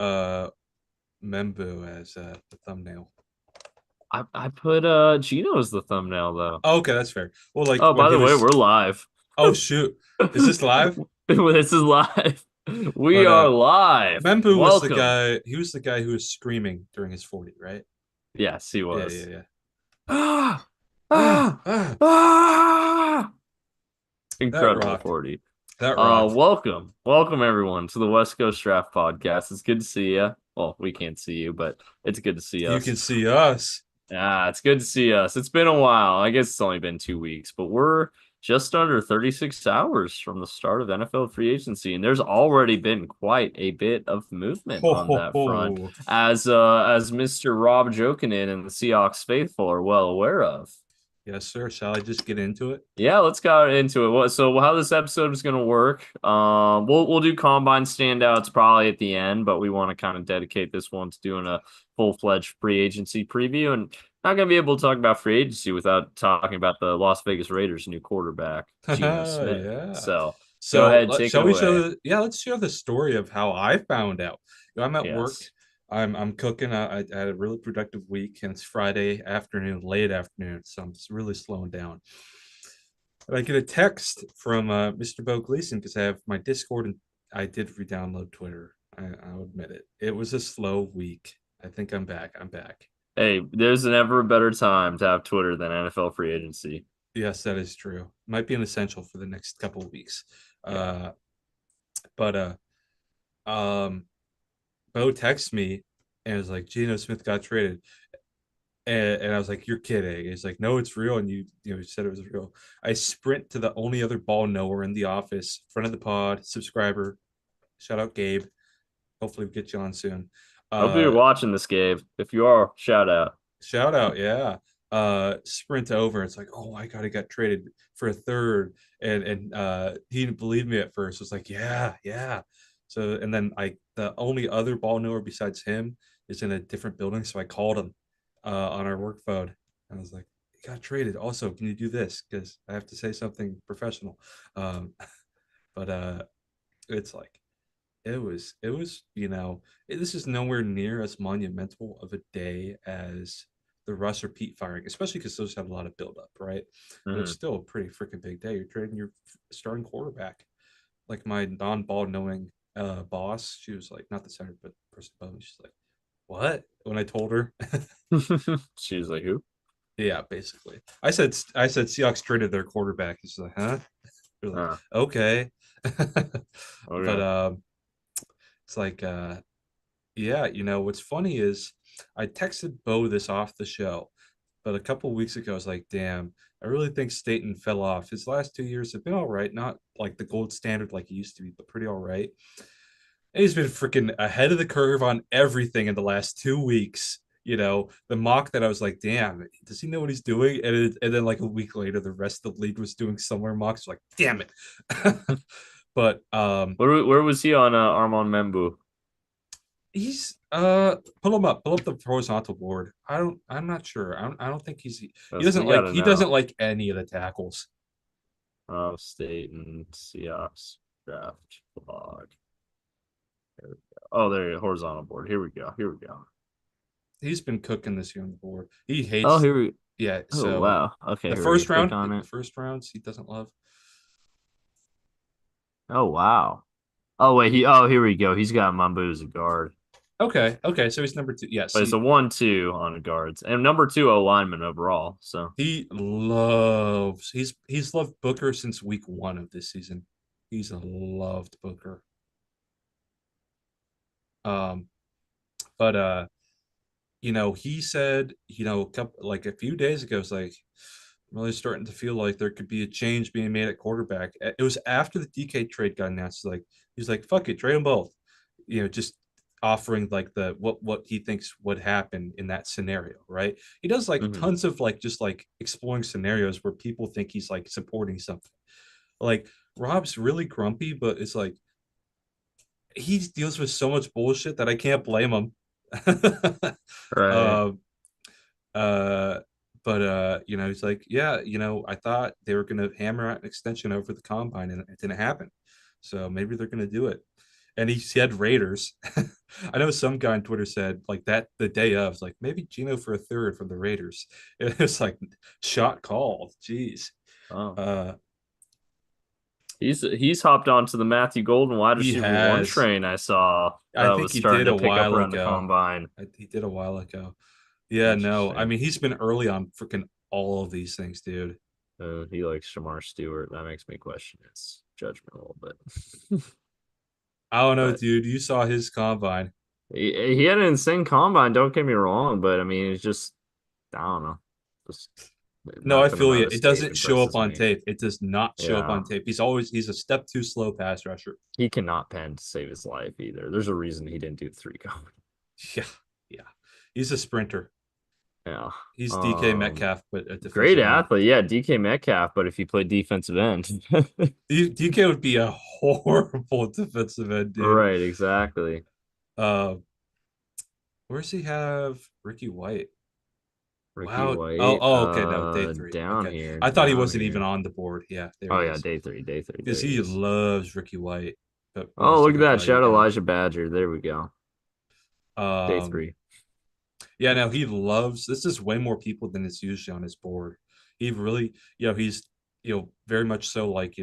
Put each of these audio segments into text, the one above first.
uh Membu as the thumbnail. I put Geno as the thumbnail though. Oh, okay, that's fair. Well, like Oh, when by he the way, was, we're live. oh shoot, is this live? This is live. We But are live. Membu was the Welcome. guy. He was the guy who was screaming during his 40, right? Yes, he Yeah, yeah, was. yeah. Ah, Ah, ah, ah, ah. that Incredible rocked. 40. That rocked. Welcome everyone to the West Coast Draft Podcast. It's good to see you. Well, we can't see you, but it's good to see You us. can see us. It's good to see us. It's been a while. I guess it's only been 2 weeks, but we're just under 36 hours from the start of NFL free agency, and there's already been quite a bit of movement Ho on ho that front, ho. as Mr. Rob Jokinen and the Seahawks faithful are well aware of. Yes, sir. Shall I just get into it? Yeah, let's get into it. So how this episode is going to work? We'll do combine standouts probably at the end, but we want to kind of dedicate this one to doing a full-fledged free agency preview, and not going to be able to talk about free agency without talking about the Las Vegas Raiders' new quarterback, Geno Smith. Yeah. So go So ahead, take it shall we away. show yeah, let's share the story of how I found out. I'm at work. Yes. I'm cooking. I had a really productive week, and it's Friday afternoon, late afternoon, so I'm just really slowing down. And I get a text from Mr. Bo Gleason because I have my Discord, and I did re-download Twitter. I'll admit it. It was a slow week. I think I'm back. I'm back. Hey, there's never a better time to have Twitter than NFL free agency. Yes, that is true. Might be an essential for the next couple of weeks. Yeah. Uh, but um, Bo texts me and was like, Geno Smith got traded. And I was like, "You're kidding." He's like, "No, it's real." And you said it was real. I sprint to the only other ball knower in the office, friend of the pod, subscriber. Shout out Gabe. Hopefully we get you on soon. Hope you're Uh, watching this, Gabe. If you are, shout out. Shout out, yeah. Sprint over. It's like, oh my god, he got traded for a third, and he didn't believe me at first. It was like, yeah, yeah. So and then the only other ball knower besides him is in a different building, so I called him on our work phone. I was like, he got traded. Also, can you do this? Because I have to say something professional. Um, but it's like it was this is nowhere near as monumental of a day as the Russ or Pete firing, especially because those had a lot of buildup, right? But it's Mhm. still a pretty freaking big day. You're trading your starting quarterback. Like my non-ball knowing boss, she was like, not the center, but person above me. She's like, what? When I told her, She was like, who? yeah, basically, I said Seahawks traded their quarterback. She's like, huh? They're like, Uh, okay, but okay. it's like yeah, what's funny is I texted Bo this off the show, but a couple of weeks ago, I was like, damn, I really think Staten fell off. His last 2 years have been all right, not like the gold standard like he used to be, but pretty all right. And he's been freaking ahead of the curve on everything in the last 2 weeks. The mock that I was like, damn, does he know what he's doing? And then like a week later, the rest of the league was doing similar mocks. Like, damn it. But Where was he on Armand Membu? he's pull him up, pull up the horizontal board. I'm not sure. I don't think he Because doesn't we like gotta he doesn't know. like any of the tackles. State and Seahawks draft blog. There we go. Oh, there, horizontal board. Here we go. Here we go. He's been cooking this year on the board. He Oh, hates, here we. yeah, Oh, so wow. Okay, the here we go. first Click round, on the it. first rounds he doesn't love. Oh, wow. Oh, wait. Oh, here we go. He's got Mambu as a guard, Okay, so he's number two. Yes, but it's a 1-2 on the guards and number two O lineman overall. So, he's loved Booker since week one of this season. He's loved Booker. Um, but he said, a few days ago, it's like I'm really starting to feel like there could be a change being made at quarterback. It was after the DK trade got announced. Like he's like, fuck it, trade them both. Just offering like the what he thinks would happen in that scenario, right? He does like mhm. tons of like just like exploring scenarios where people think he's like supporting something. Like Rob's really grumpy, but it's like he deals with so much bullshit that I can't blame him. Right. uh, uh, but he's like, yeah, I thought they were gonna hammer out an extension over the combine, and it didn't happen. So maybe they're gonna do it. And he said Raiders. I know some guy on Twitter said like that the day of, it's like maybe Geno for a third from the Raiders. It's like shot called. Jeez. Oh, Uh, he's hopped onto the Matthew Golden wide he receiver one has. train I saw I that think was he starting did to a pick up while around the ago. combine. He did a while ago. Yeah, no. I Interesting. mean, he's been early on freaking all of these things, dude. He likes Shamar Stewart. That makes me question his judgment a little bit. I don't know, But dude. You saw his combine. he had an insane combine, don't get me wrong, but I mean, it's just, I don't know. Just No, I nothing feel about you. his It tape doesn't show up impresses on me. tape. It does not show up Yeah. on tape. He's a step too slow pass rusher. He cannot pen to save his life either. There's a reason he didn't do three cone. Yeah, yeah. He's a sprinter. Yeah. He's DK Um, Metcalf, but a Great defensive end. athlete. Yeah, DK Metcalf, but if he played defensive end. DK would be a horrible defensive end, dude. Right, exactly. Uh, where's he have Ricky White? Ricky Wow. Oh, White, okay. No, day three. down Okay. here, I thought he down wasn't even here. on the board. Yeah, there Oh he yeah, is. day three, Because there he he is. loves Ricky White. But we're Oh, still look at gonna that. tell you Shout no. Elijah Badger. There we go. Day Um, three. yeah, no, he loves this is way more people than is usually on his board. He really, he's very much so like,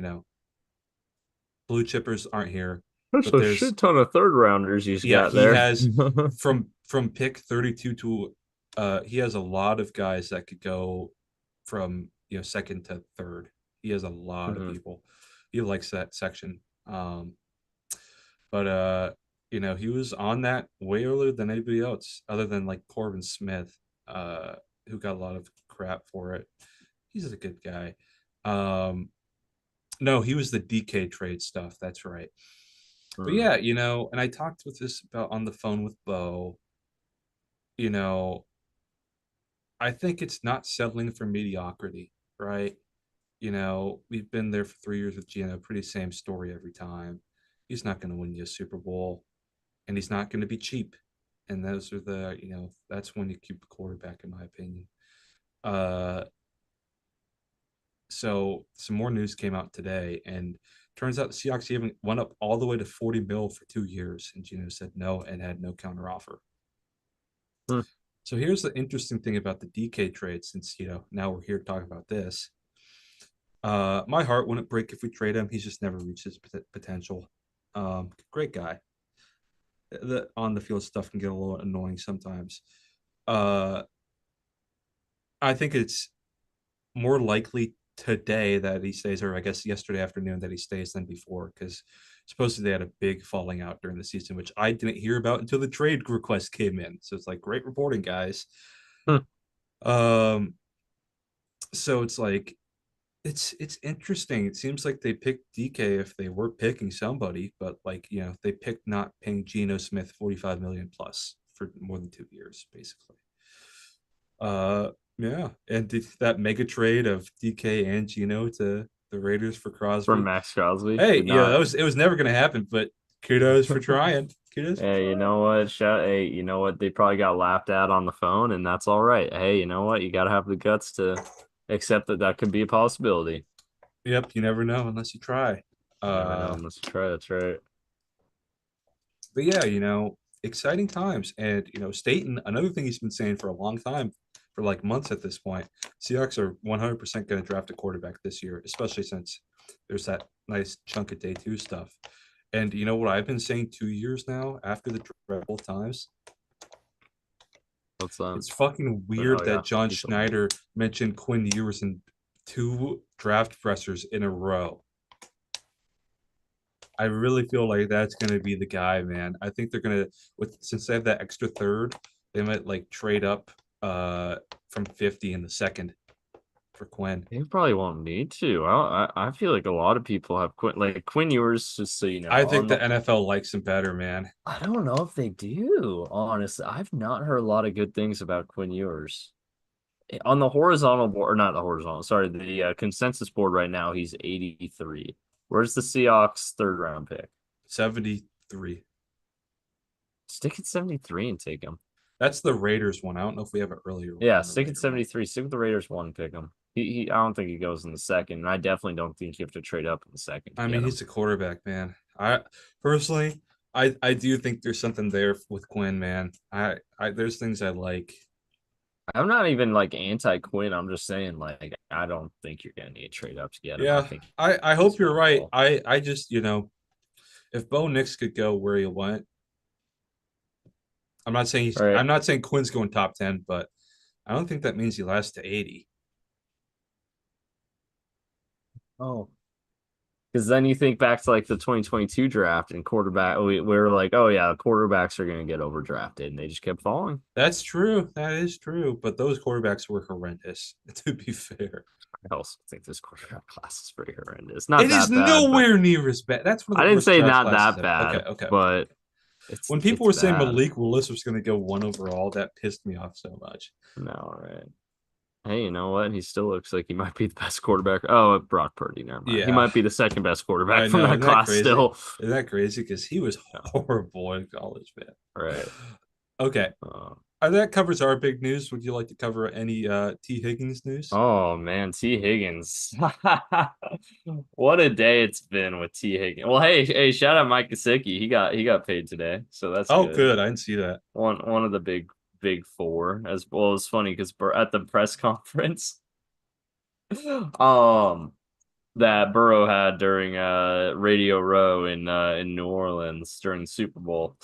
blue chippers aren't here, That's but a there's shit ton of third rounders he's yeah, got he there. has from pick 32 to he has a lot of guys that could go from second to third. He has a lot of Mhm. people. He likes that section. But he was on that way earlier than anybody else, other than like Corbin Smith, who got a lot of crap for it. He's a good guy. No, he was the DK trade stuff. That's right. But Hmm. yeah, and I talked with this about on the phone with Beau. You know, I think it's not settling for mediocrity, right? We've been there for 3 years with Geno, pretty same story every time. He's not going to win you a Super Bowl, and he's not going to be cheap. And those are that's when you keep the quarterback, in my opinion. Uh, so some more news came out today, and turns out the Seahawks even went up all the way to 40 mil for 2 years, and Geno said no and had no counteroffer. Hmm. So here's the interesting thing about the DK trade, since now we're here talking about this. My heart wouldn't break if we trade him. He's just never reached his potential. Great guy. The on the field stuff can get a little annoying sometimes. Uh, I think it's more likely today that he stays, or I guess yesterday afternoon that he stays than before, because supposedly they had a big falling out during the season, which I didn't hear about until the trade request came in. So it's like great reporting, guys. Hmm. Um, so it's like it's interesting. It seems like they picked DK if they were picking somebody, but like they picked not paying Geno Smith 45 million plus for more than 2 years, basically. Yeah, and that mega trade of DK and Geno to the Raiders for From Crosby. Max Crosby. Hey, Did yeah, not. it was never gonna happen, but kudos for trying. Kudos for Hey, you trying. know what? Hey, you know what? They probably got laughed at on the phone, and that's all right. Hey, you know what? You got to have the guts to accept that that could be a possibility. Yep, you never know unless you try. You never know Uh, unless you try. That's right. but yeah, exciting times. And Staten, another thing he's been saying for a long time, for like months at this point, Seahawks are 100% going to draft a quarterback this year, especially since there's that nice chunk of day two stuff. And you know what I've been saying 2 years now after the draft both times? What's It's fucking Oh weird yeah, that John you told me. Schneider mentioned Quinn Ewers in two draft pressers in a row. I really feel like that's going to be the guy, man. I think they're going to, with since they have that extra third, they might like trade up from 50 in the second for Quinn. They probably won't need to. I feel like a lot of people have Quinn Ewers, just so you know, I think on the the NFL likes him better, man. I don't know if they do, honestly. I've not heard a lot of good things about Quinn Ewers. On the horizontal board, or not the horizontal, sorry, the consensus board right now, he's 83. Where's the Seahawks third round pick? 73. Stick at 73 and take him. That's the Raiders one. I don't know if we have an earlier one Yeah, on the stick at Raider one. 73. Stick with the Raiders one, pick him. I don't think he goes in the second, and I definitely don't think you have to trade up in the second to I mean, get him. he's a quarterback, man. I personally, I do think there's something there with Quinn, man. I there's things I like. I'm not even like anti Quinn. I'm just saying like I don't think you're gonna need to trade up to get him. I Yeah, think I he's hope you're right. minimal. I just, if Bo Nix could go where he went, Right. I'm not saying Quinn's going top 10, but I don't think that means he lasts to 80. Oh. Because then you think back to like the 2022 draft and quarterback, we were like, oh yeah, quarterbacks are going to get overdrafted, and they just kept falling. That's true. That is true. But those quarterbacks were horrendous, to be fair. I also think this quarterback class is pretty horrendous. Not It is that bad, but nowhere near as bad. That's one I of the didn't worst say draft not classes that ever. Okay, bad, okay, okay. but When people it's were saying bad. Malik Willis was going to go one overall, that pissed me off so much. No, right. Hey, you know what? He still looks like he might be the best quarterback. Oh, Brock Purdy, never mind. He Yeah, might be the second best quarterback I from know. that Isn't that class crazy? still. Isn't that crazy? Because he was Yeah, horrible in college, man. right. Okay, Uh, that covers our big news. Would you like to cover any T Higgins news? Oh man, T. Higgins. What a day it's been with T. Higgins. Well, hey, shout out Mike Gesicki. He got paid today, so that's Oh, good. good. I didn't see that. One of the big four. As well as funny because at the press conference, um, that Burrow had during Radio Row in New Orleans during the Super Bowl.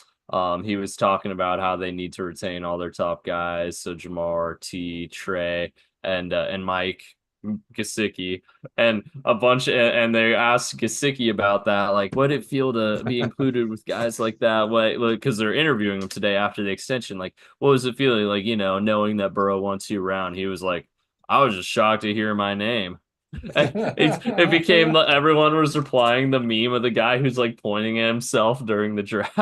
He was talking about how they need to retain all their top guys, so Jamar, T, Trey, and Mike Gesicki, and a bunch. And they asked Gesicki about that, like, what it feel to be included with guys like that? What, because they're interviewing him today after the extension. Like, what was it feeling like? Knowing that Burrow won 2 rounds, he was like, I was just shocked to hear my name. It became everyone was replying the meme of the guy who's like pointing at himself during the draft.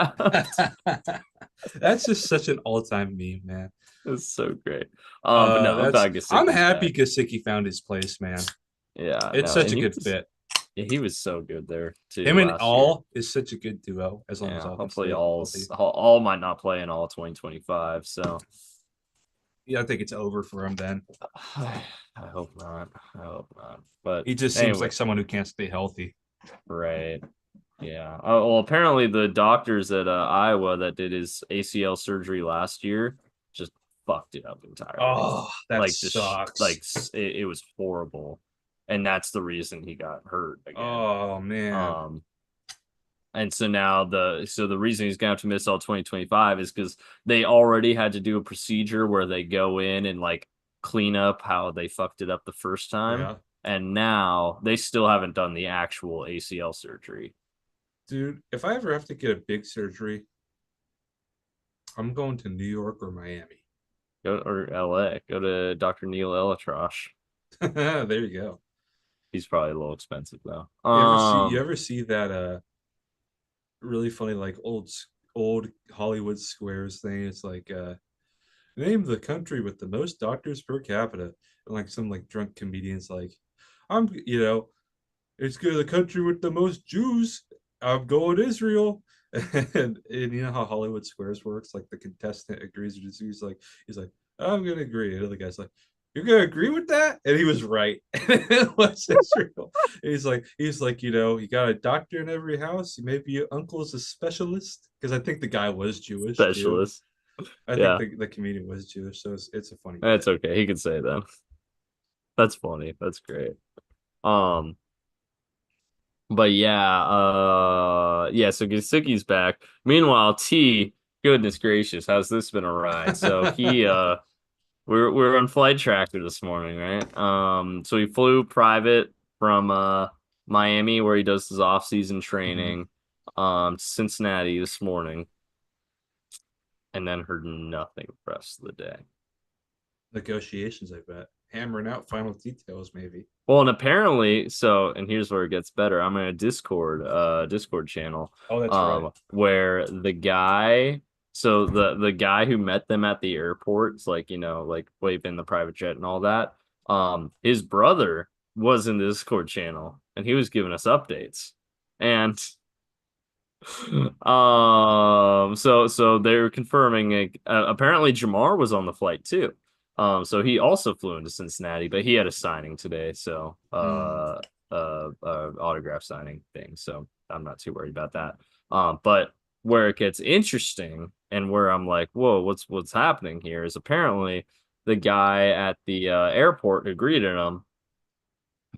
That's just such an all-time meme, man. It's so great. But no, I'm glad I'm Gesicki's happy back. Gesicki found his place, man. Yeah, It's no, such and a good fit. he was so good there too Him and last year. All is such a good duo as long as Yeah, all can hopefully stay healthy. all might not play in all 2025. So Yeah, I think it's over for him then. I hope not. I hope not. But He just seems anyway, like someone who can't stay healthy. right. Yeah. Well, apparently the doctors at Iowa that did his ACL surgery last year just fucked it up entirely. Oh, that Like sucks. it was horrible, and that's the reason he got hurt again. Oh man. Um, and so now the reason he's gonna have to miss all 2025 is because they already had to do a procedure where they go in and like clean up how they fucked it up the first time, Yeah. and now they still haven't done the actual ACL surgery. Dude, if I ever have to get a big surgery, I'm going to New York or Miami. Go or LA. Go to Dr. Neil Elatrosh. There you go. He's probably a little expensive though. You ever see that really funny like old Hollywood Squares thing? It's like name the country with the most doctors per capita. And like some like drunk comedians like it's good the country with the most Jews. I'm going Israel. And you know how Hollywood Squares works? Like the contestant agrees with he's like, I'm gonna agree. And the guy's like, you're gonna agree with that? And he was right. It was Israel. He's like, you got a doctor in every house. Maybe your uncle's a specialist. Because I think the guy was Jewish too. Specialist. I think Yeah, the comedian was Jewish, so it's a funny that's bit. okay. He can say that. That's funny. That's great. Um, but yeah, so Gesicki's back. Meanwhile, T, goodness gracious, how's this been a ride? So he we're on flight tracker this morning, right? So he flew private from Miami where he does his off-season Mhm. training to Cincinnati this morning and then heard nothing the rest of the day. Negotiations, I bet. Hammering out final details, maybe. Well, and apparently, and here's where it gets better. I'm in a Discord channel, Oh, that's right. where the guy who met them at the airport, it's like, like waving the private jet and all that. His brother was in the Discord channel and he was giving us updates. And so they're confirming apparently Jamar was on the flight too. So he also flew into Cincinnati, but he had a signing today, so Mm. autograph signing thing. So I'm not too worried about that. But where it gets interesting and where I'm like, whoa, what's happening here is apparently the guy at the airport who greeted him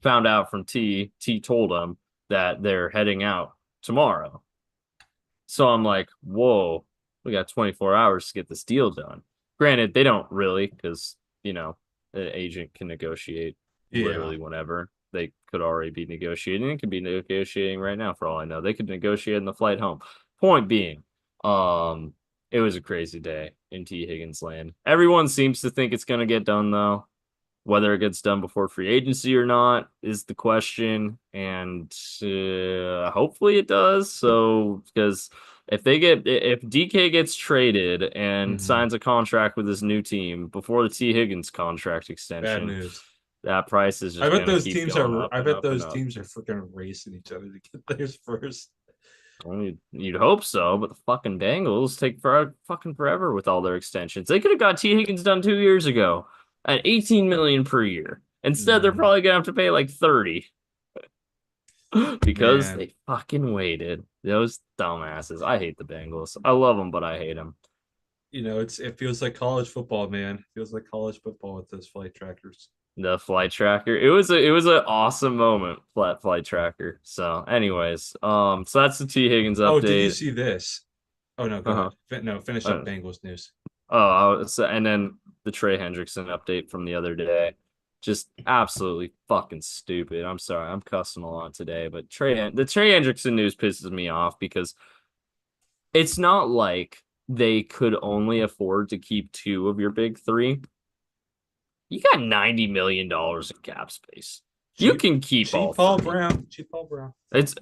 found out from T. T told him that they're heading out tomorrow. So I'm like, whoa, we got 24 hours to get this deal done. Granted, they don't really, because, an agent can negotiate Yeah. literally whenever. They could already be negotiating. It could be negotiating right now for all I know. They could negotiate in the flight home. Point being, um, it was a crazy day in T. Higgins land. Everyone seems to think it's gonna get done though. Whether it gets done before free agency or not is the question, and hopefully it does. So, because if DK gets traded and Hmm. signs a contract with his new team before the T Higgins contract Bad extension, news. that price is just gonna keep going up I and bet up and those up. teams are freaking racing each other to get theirs first. Well, you'd hope so, but the fucking Bengals take fucking forever with all their extensions. They could have got T Higgins done 2 years ago at 18 million per year. Instead, they're Mm, probably gonna have to pay like 30 because man, they fucking waited. Those dumbasses. I hate the Bengals. I love them, but I hate them. it feels like college football, man. It feels like college football with those flight trackers. The flight tracker. It was an awesome moment, flat flight tracker. So, anyways, so that's the T Higgins Oh, did you update. see this? Oh no, go Uh-huh. ahead. No, finish up Uh, Bengals news. and then the Trey Hendrickson update from the other day. Just absolutely fucking stupid. I'm sorry, I'm cussing a lot today, but the Trey Hendrickson news pisses me off because it's not like they could only afford to keep two of your big three. You got $90 million in cap space. You Cheap, can keep all cheap Paul three. Brown. Cheap Paul Brown. It's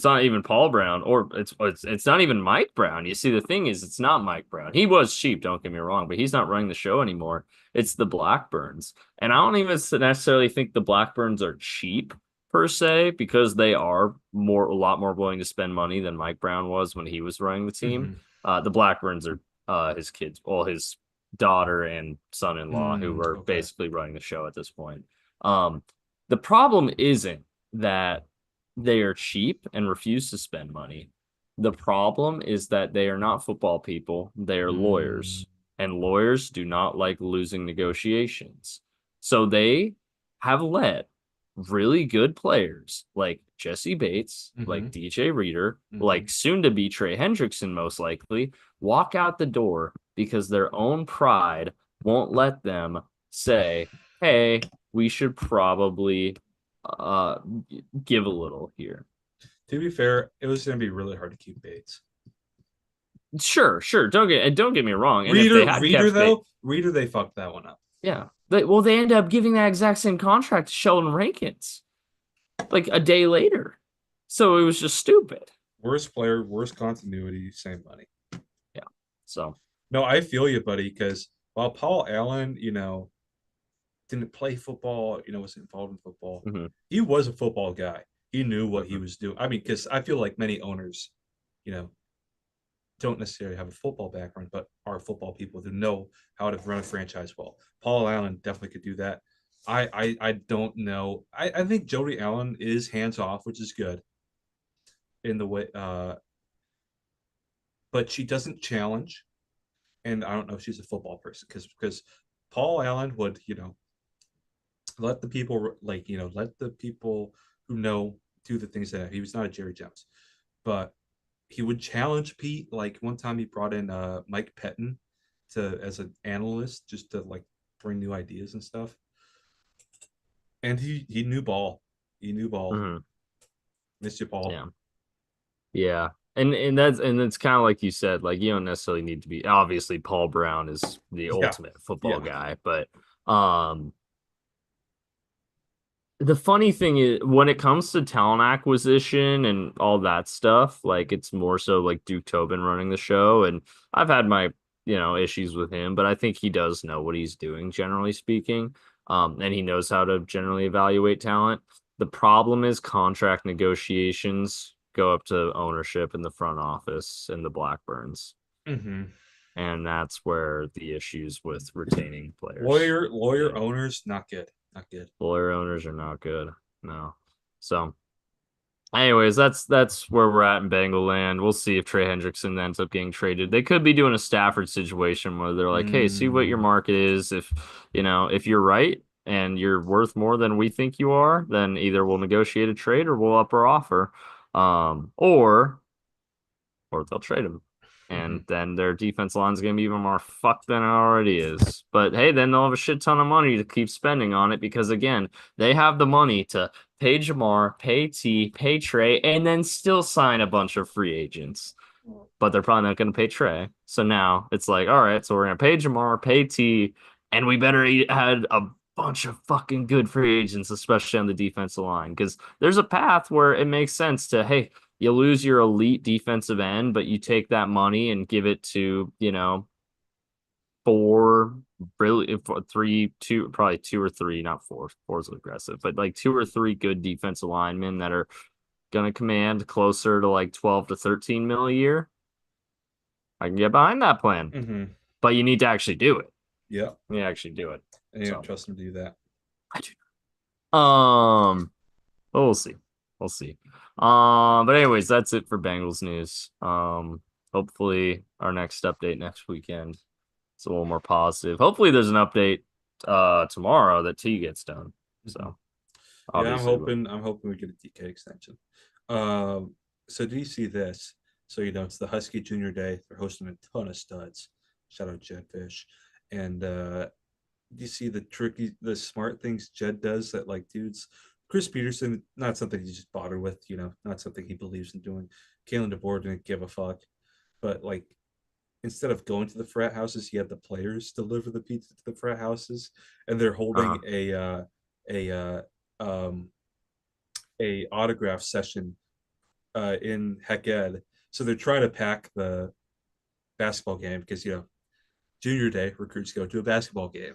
not even Paul Brown or it's not even Mike Brown. You see, the thing is, it's not Mike Brown. He was cheap, don't get me wrong, but he's not running the show anymore. It's the Blackburns. And I don't even necessarily think the Blackburns are cheap per se, because they are a lot more willing to spend money than Mike Brown was when he was running the team. Hmm. The Blackburns are his kids, well, his daughter and son-in-law, who are Okay. basically running the show at this point. Um, the problem isn't that they are cheap and refuse to spend money. The problem is that they are not football people, they are Mm, lawyers, and lawyers do not like losing negotiations. So they have let really good players like Jesse Bates, like hmm. DJ Reader, Hmm. like soon to be Trey Hendrickson, most likely, walk out the door because their own pride won't let them say, hey, we should probably uh give a little here. To be fair, it was going to be really hard to keep Bates. Sure. Don't get me wrong. And if they had kept Bates, Reader, they fucked that one up. yeah. They end up giving that exact same contract to Sheldon Rankins like a day later. So it was just stupid. Worst player, worst continuity, same money. Yeah. So No, I feel you, buddy, because while Paul Allen, didn't play football, wasn't involved in football, mhm, he was a football guy. He knew what he mhm. was doing. I mean, because I feel like many owners, you know, don't necessarily have a football background, but are football people who know how to run a franchise well. Paul Allen definitely could do that. I don't know. I think Jody Allen is hands off, which is good in the way, but she doesn't challenge, and I don't know if she's a football person because Paul Allen would let the people let the people who know do the things that he was not a Jerry Jones, but he would challenge Pete. Like one time he brought in Mike Pettin to as an analyst just to like bring new ideas and stuff. And he knew ball. He knew ball. Mhm. Missed you, Paul. Yeah. Yeah. And it's kind of like you said, like you don't necessarily need to be, obviously Paul Brown is the Yeah. ultimate football Yeah. guy, but um the funny thing is when it comes to talent acquisition and all that stuff, like it's more so like Duke Tobin running the show. And I've had my, issues with him, but I think he does know what he's doing, generally speaking. And he knows how to generally evaluate talent. The problem is contract negotiations go up to ownership in the front office and the Blackburns. Mm-hmm. And that's where the issues with retaining players Lawyer begin. owners, not good. Not good. Lawyer owners are not good. No. So Anyways, that's where we're at in Bengal land. We'll see if Trey Hendrickson ends up getting traded. They could be doing a Stafford situation where they're like, "Hey, see what your Mm, market is. If if you're right and you're worth more than we think you are, then either we'll negotiate a trade or we'll up our offer, or they'll trade him." And mhm, then their defense line's gonna be even more fucked than it already is. But hey, then they'll have a shit ton of money to keep spending on it because again, they have the money to pay Jamar, pay T, pay Trey, and then still sign a bunch of free agents. But they're probably not gonna pay Trey. So now it's like, all right, so we're gonna pay Jamar, pay T, and we better add a bunch of fucking good free agents, especially on the defensive line, because there's a path where it makes sense to, hey, you lose your elite defensive end, but you take that money and give it to, four, really, three, two, probably two or three, not four. Four is aggressive, but like two or three good defensive linemen that are gonna command closer to like 12 to 13 mil a year. I can get behind that plan, mhm. but you need to actually do it. Yeah, You need to actually do it. and you don't So trust him to do that. I do. But we'll see. We'll see. But anyways, that's it for Bengals news. Hopefully our next update next weekend is a little more positive. Hopefully there's an update tomorrow that T gets done. Mhm. So Yeah, obviously, I'm hoping we get a DK extension. Um, so do you see this? So it's the Husky Junior Day. They're hosting a ton of studs. Shout out Jed Fish. And do you see the smart things Jed does that like dudes? Chris Peterson, not something he just bother with, not something he believes in doing. Kalen DeBoer didn't give a fuck. But like instead of going to the frat houses, he had the players deliver the pizza to the frat houses, and they're holding uh, a um a autograph session in Heck Ed. So they're trying to pack the basketball game because junior day recruits go to a basketball game.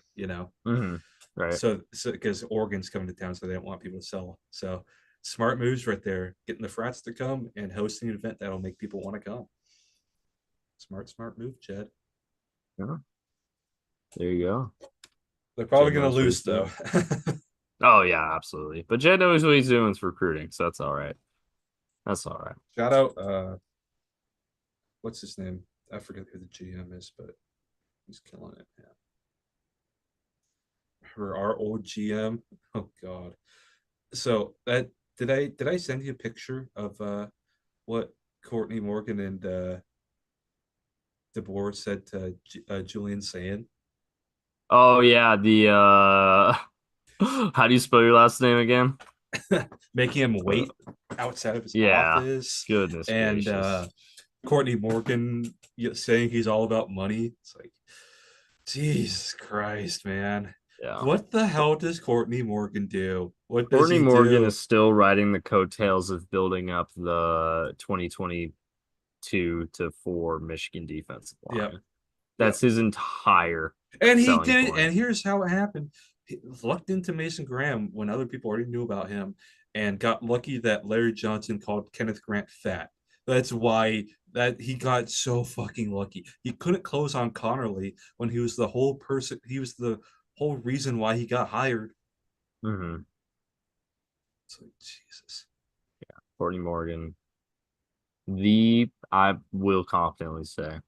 hmm right. So because Oregon's coming to town, so they don't want people to sell. So smart moves right there, getting the frats to come and hosting an event that'll make people want to come. Smart move, Jed. Yeah, there you go. They're probably Jed gonna knows what lose he's though. doing. Oh yeah, absolutely. But Jed knows what he's doing with recruiting, so that's all right. That's all right. Shout out, what's his name? I forget who the GM is, but he's killing it. Yeah. For our old GM. Oh God. So that did I send you a picture of what Courtney Morgan and DeBoer said to Julian saying, Oh yeah, the how do you spell your last name again? making him Uh, wait outside of his yeah. office, Goodness and gracious. Courtney Morgan saying he's all about money. It's like, Jesus Christ, man. Yeah. What the hell does Courtney Morgan do? What does Courtney he Morgan do? is still riding the coattails of building up the 2022 to 4 Michigan defensive Yep. line. Yep. That's his entire And he selling did it. point. And here's how it happened. He lucked into Mason Graham when other people already knew about him and got lucky that Larry Johnson called Kenneth Grant fat. That's why that he got so fucking lucky. He couldn't close on Connerly when he was the whole reason why he got hired. hmm It's like Jesus. Courtney Morgan, I will confidently say,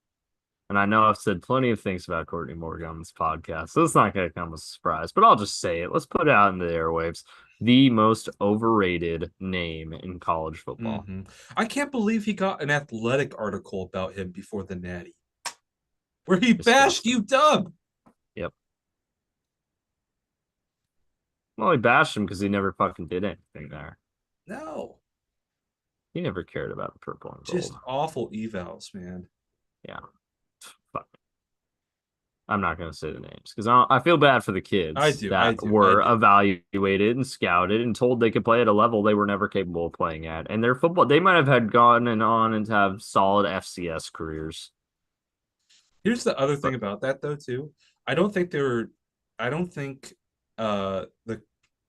and I know I've said plenty of things about Courtney Morgan on this podcast, so it's not going to come as a surprise, but I'll just say it. Let's put it out in the airwaves. The most overrated name in college football. Mm-hmm. I can't believe he got an athletic article about him before the Natty, where he bashed Disgusting. UW. Yep. Well, he bashed him because he never fucking did anything there. No, He never cared about the purple and just gold. awful evals, man. Yeah. Fuck. I'm not going to say the names because I feel bad for the I kids do, I that do, I were do. evaluated and scouted and told they could play at a level they were never capable of playing at. And their football, they might have had gone and on and have solid FCS careers. Here's the other thing But about that though too. I don't think they were I don't think the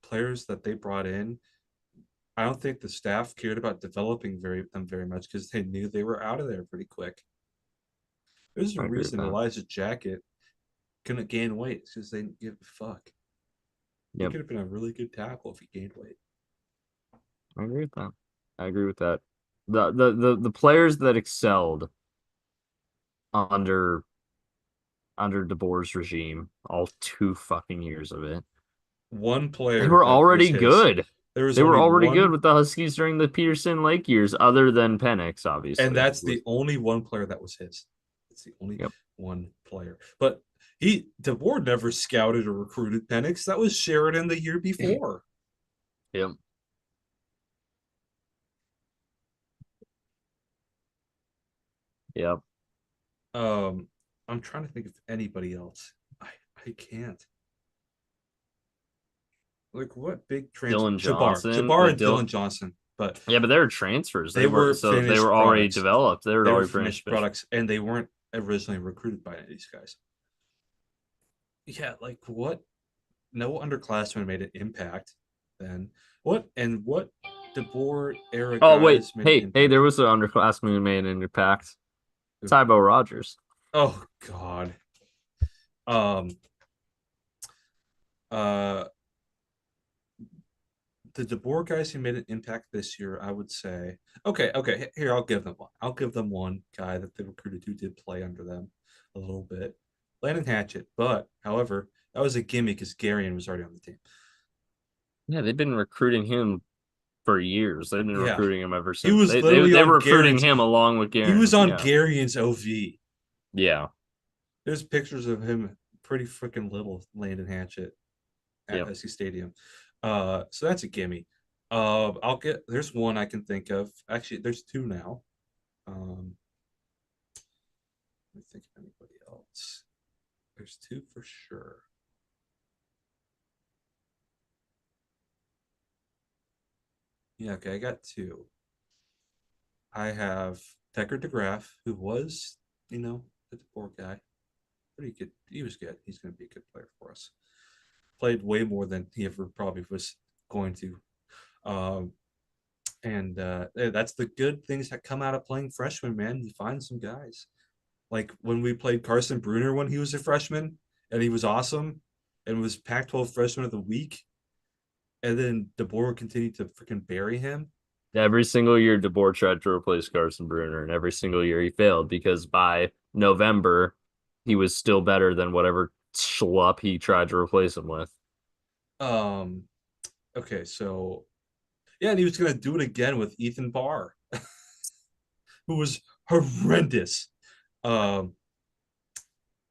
players that they brought in, I don't think the staff cared about developing very much because they knew they were out of there pretty quick. There's a I agree with reason that. Elijah Jacket couldn't gain weight because they didn't give a fuck. He Yep. could have been a really good tackle if he gained weight. I agree with that. I agree with that. The players that excelled under DeBoer's regime, all 2 fucking years of it, One they player were that was already his. good. There was They were only already good one, with the Huskies during the Peterson Lake years, other than Penix, and obviously. that's the only one player that was his. It's the only Yep. one player. But DeBoer never scouted or recruited Penix. That was Sheridan the year before. Yep. Yep. Um, I'm trying to think of anybody else. I I can't. Like what big transfer? Dylan Johnson, Jabbar, like and Dylan. Dylan Johnson, but Yeah, but they were transfers. they were They finished were already products. developed. They were They were already finished. finished products, and they weren't originally recruited by any of these guys. Yeah, like what? No underclassmen made an impact then. What DeBoer era Oh wait, guys made an hey, there impact? was an underclassman who made an impact. Tybo Rogers. Oh God. Um. Uh. The DeBoer guys who made an impact this year, I would say. Okay. Okay. Here, I'll give them one. I'll give them one guy that they recruited who did play under them a little bit. Landon Hatchett, but however, that was a gimme because Garion was already on the team. Yeah, they've been recruiting him for years. They've been Yeah, recruiting him ever he since. was literally They on were recruiting Garion's. him along with He was Garen's. on Yeah. Garion's OV. Yeah. There's pictures of him pretty freaking little Landon Hatchett at Yep. SC Stadium. So that's a gimme. I'll get. There's one I can think of. Actually, there's two now. Let me think of anybody else. There's two for sure. Yeah, okay, I got two. I have Decker DeGraff, who was, the poor guy. Pretty good. He was good. He's going to be a good player for us. Played way more than he ever probably was going to. Um, and that's the good things that come out of playing freshman, man. You find some guys. Like when we played Carson Bruner when he was a freshman, and he was awesome, and was Pac-12 Freshman of the Week, and then DeBoer continued to freaking bury him. Every single year, DeBoer tried to replace Carson Bruner, and every single year he failed because by November, he was still better than whatever schlup he tried to replace him with. Um, okay, so yeah, and he was gonna do it again with Ethan Barr, who was horrendous. Um,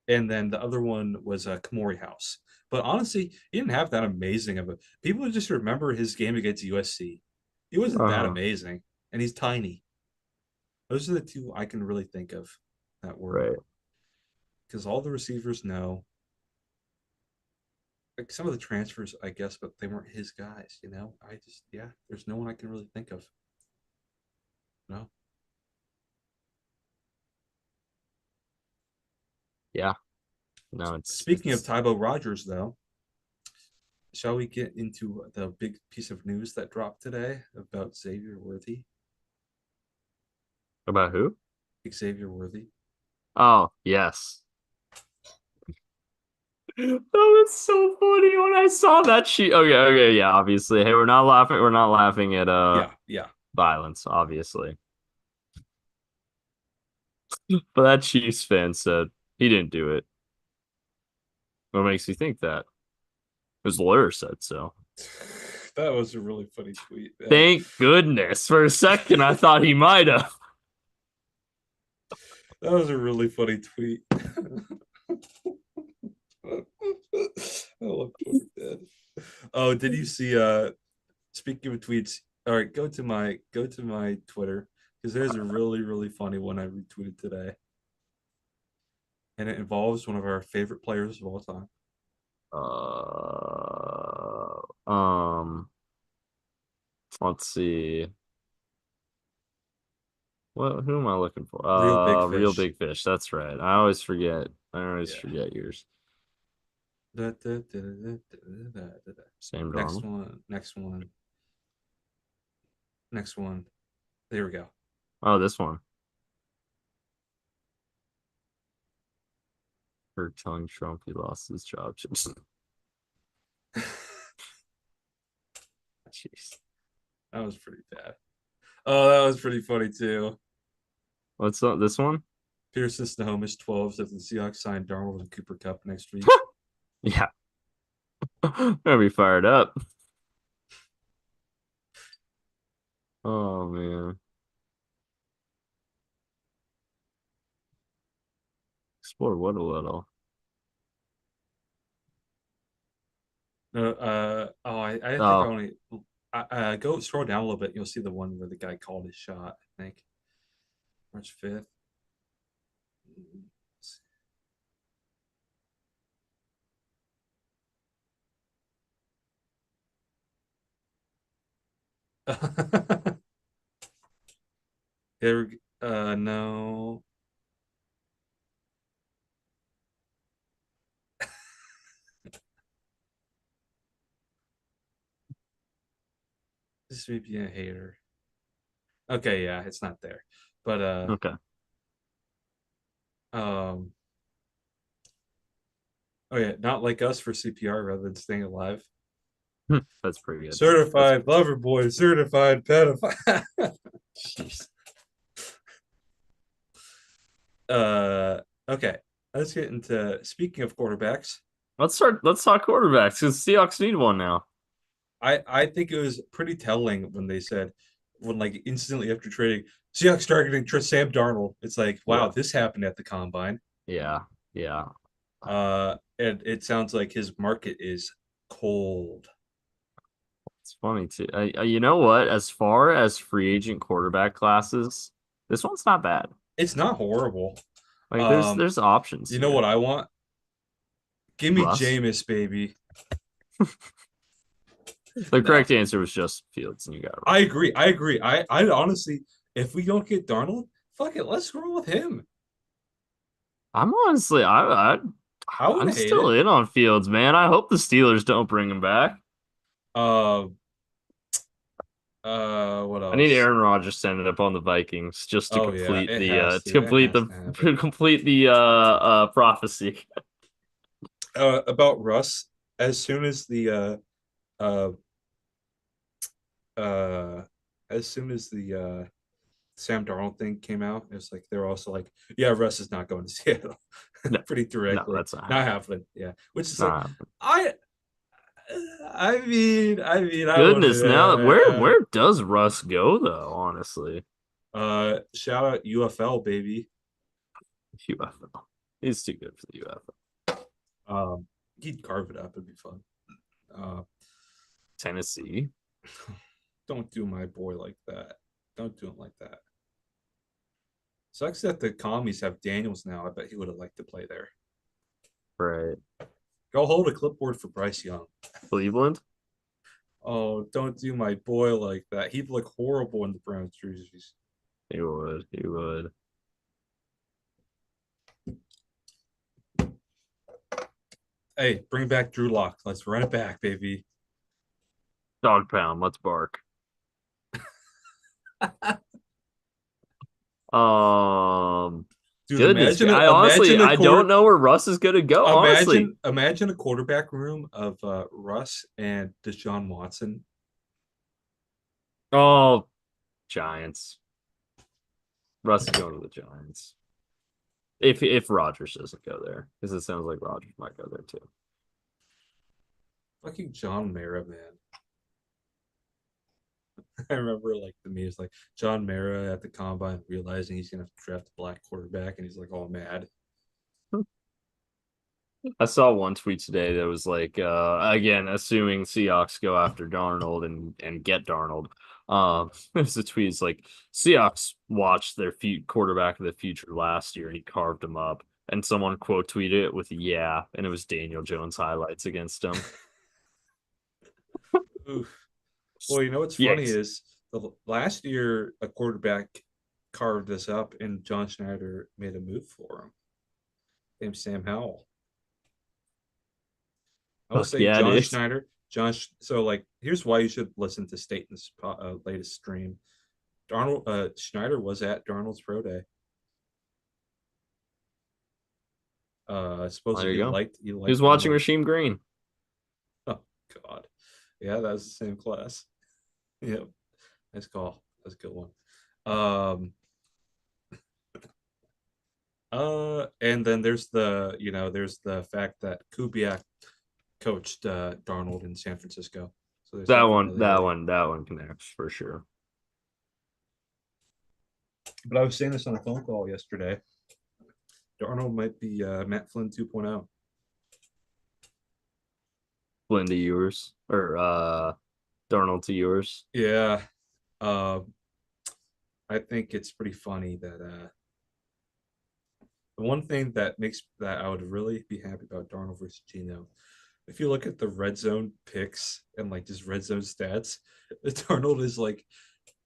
and then the other one was Kamori House. But honestly, he didn't have that amazing of a. People just remember his game against USC. He wasn't that Uh-huh. amazing, and he's tiny. Those are the two I can really think of that were Right. because all the receivers know. Like some of the transfers, I guess, but they weren't his guys. I just there's no one I can really think of. No. Yeah. No, Speaking of Tybo Rogers, though, shall we get into the big piece of news that dropped today about Xavier Worthy? about who? Xavier Worthy. Oh, yes. That was so funny when I saw that sheet. Okay, okay, yeah, obviously. Hey, we're not laughing at Yeah, yeah. violence, obviously. But that Chiefs fan said he didn't do it. What makes you think that? His lawyer said so. That was a really funny tweet, man. Thank goodness. For a second, I thought he might have. That was a really funny tweet. I love Twitter, Dad. Oh, did you see speaking of tweets, all right, go to my Twitter because there's a really, really funny one I retweeted today. And it involves one of our favorite players of all time. Uh, um, let's see. Who am I looking for? Real big Real fish. Big Fish. That's right. I always forget. I always Yeah. forget yours. Da, da, da, da, da, da, da. Sam Next Darnold. one. Next one. Next one. There we go. Oh, this one. For telling Trump he lost his job. Jeez. That was pretty bad. Oh, that was pretty funny too. What's up, this one? Pearson Snohomish 12s if the Seahawks signed Darnold and Cooper Cup next week. Yeah, gonna be fired up. Oh man, explore what a little. No, I think I Oh, only go scroll down a little bit. You'll see the one where the guy called his shot. I think March 5th. Here, no. This may be a hater. Okay, yeah, it's not there. But okay, um oh yeah, not like us for CPR rather than staying alive. that's pretty good. That's Certified lover boy, certified pedophile. Jeez. Uh okay. Let's get into speaking of quarterbacks. let's start. Let's talk quarterbacks because Seahawks need one now. I think it was pretty telling when they said when like instantly after trading Seahawks targeting Sam Darnold. It's like, wow, Yeah, this happened at the combine. yeah, yeah. And it sounds like his market is cold. It's funny too. You know what? As far as free agent quarterback classes, this one's not bad. It's not horrible. Like there's options You know what here. I want? Give me Russ. Jameis, baby. The No, correct answer was just Fields, and you got it I wrong. agree. I agree. I honestly, if we don't get Darnold, fuck it, let's roll with him. I'm honestly, I I'm wouldn't hate still it. in on Fields, man. I hope the Steelers don't bring him back. Uh, what I need else? Aaron Rodgers to end up on the Vikings just Oh yeah, it has to to. It complete has the to happen. to complete the prophecy. About Russ, as soon as the uh uh as soon as the Sam Darnold thing came out, it was like they were also like, yeah, Russ is not going to Seattle, No, pretty no, directly, that's not not happening. happening. Yeah, which is like, Not happening. I, I Goodness, now wouldn't. where does Russ go though? Honestly, Shout out UFL baby. UFL. He's too good for the UFL. He'd carve it up. It'd be fun. Uh, Tennessee. don't do my boy like that. Don't do him like that. Sucks that the commies have Daniels now. I bet he would have liked to play there. Right. Go hold a clipboard for Bryce Young. Cleveland. Oh, don't do my boy like that. He'd look horrible in the Browns jerseys. He would. He would. Hey, bring back Drew Lock. Let's run it back, baby. Dog pound. Let's bark. Um, Dude, Goodness, I honestly I don't know where Russ is gonna go. Honestly, imagine a quarterback room of Russ and Deshaun Watson. oh, Giants. Russ is going to the Giants. If Rodgers doesn't go there, because it sounds like Rodgers might go there too. Fucking John Mara, man. I remember like the memes like John Mara at the combine realizing he's gonna have to draft a black quarterback and he's like all mad. I saw one tweet today that was like, again, assuming Seahawks go after Darnold and get Darnold. There's a tweet. It's like Seahawks watched their quarterback of the future last year and he carved him up. And someone quote tweeted it with "yeah," and it was Daniel Jones highlights against him. Oof. Well, you know what's funny Yikes! is the last year a quarterback carved this up and John Schneider made a move for him. Named Sam Howell. I will Fuck say yeah, John dude. Schneider. So like, here's why you should listen to Staten's latest stream. Darnold Schneider was at Darnold's pro day. Well, there Supposedly you go. he He was liked watching Darnold. Rasheem Green. Oh God, yeah, that was the same class. Yep, nice call. That's a good one. Um, and then there's there's the fact that Kubiak coached Darnold in San Francisco. So there's That that one, that familiarity. one, that one connects for sure. But I was saying this on a phone call yesterday. Darnold might be Matt Flynn 2.0. Flynn to yours or Darnold to yours. Yeah. Uh, I think it's pretty funny that the one thing that makes that I would really be happy about Darnold versus Geno, if you look at the red zone picks and like just red zone stats, Darnold is like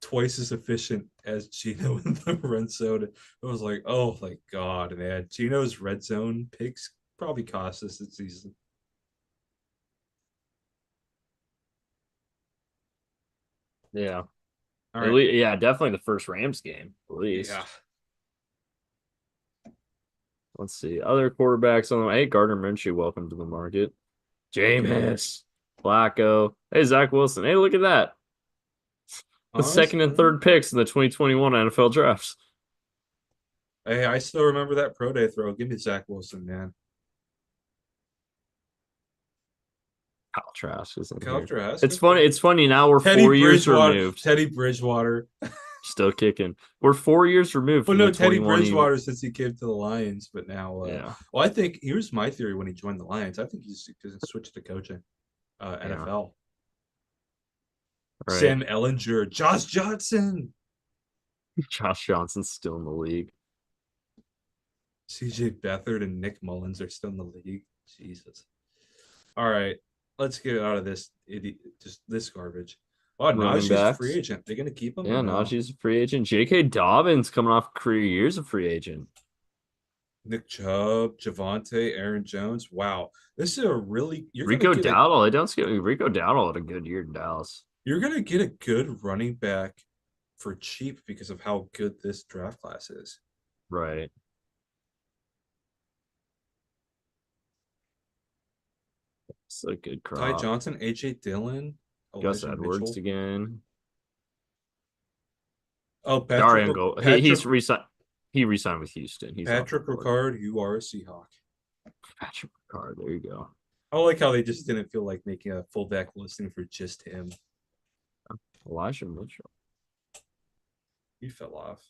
twice as efficient as Geno in the red zone. It was like, oh my god, man, Geno's red zone picks probably cost us this season. Yeah. All At right, least, yeah, definitely the first Rams game, at yeah, least. Let's see. Other quarterbacks on the hey, Gardner Minshew, welcome to the market. okay. Jameis, Flacco. Hey, Zach Wilson. Hey, look at that. The second and Honestly, third picks in the 2021 NFL drafts. hey, I still remember that pro day throw. Give me Zach Wilson, man. Kyle Trask is in Kyle here. Trask, It's okay. funny. It's funny now we're Teddy 4 years Bridgewater, removed. Teddy Bridgewater. Still kicking. We're 4 years removed Well, from the no, Teddy 21 even. Bridgewater since he came to the Lions, but now, Yeah. well, I think here's my theory when he joined the Lions. I think he's going to switch to coaching, Yeah. NFL. Right. Sam Ellinger, Josh Johnson, Josh Johnson's still in the league. CJ Beathard, and Nick Mullins are still in the league. Jesus. All right, let's get out of this just this garbage. Oh, Running Najee's a free backs. agent. They gonna keep him or Yeah, no? Najee's a free agent. J.K. Dobbins coming off career years of free agent. Nick Chubb, Javante, Aaron Jones. Wow, this is a really Rico Dowdle. I don't see Rico Dowdle had a good year in Dallas. you're gonna get a good running back for cheap because of how good this draft class is. Right. It's a good Ty crop. Johnson, AJ Dillon, Gus Elijah Edwards Mitchell. again. Oh, Darian Gold. Patrick He resigned with Houston. He's off the Patrick board. Ricard, you are a Seahawk. Patrick Ricard. There you go. I like how they just didn't feel like making a fullback listing for just him. Elijah Mitchell. He fell off.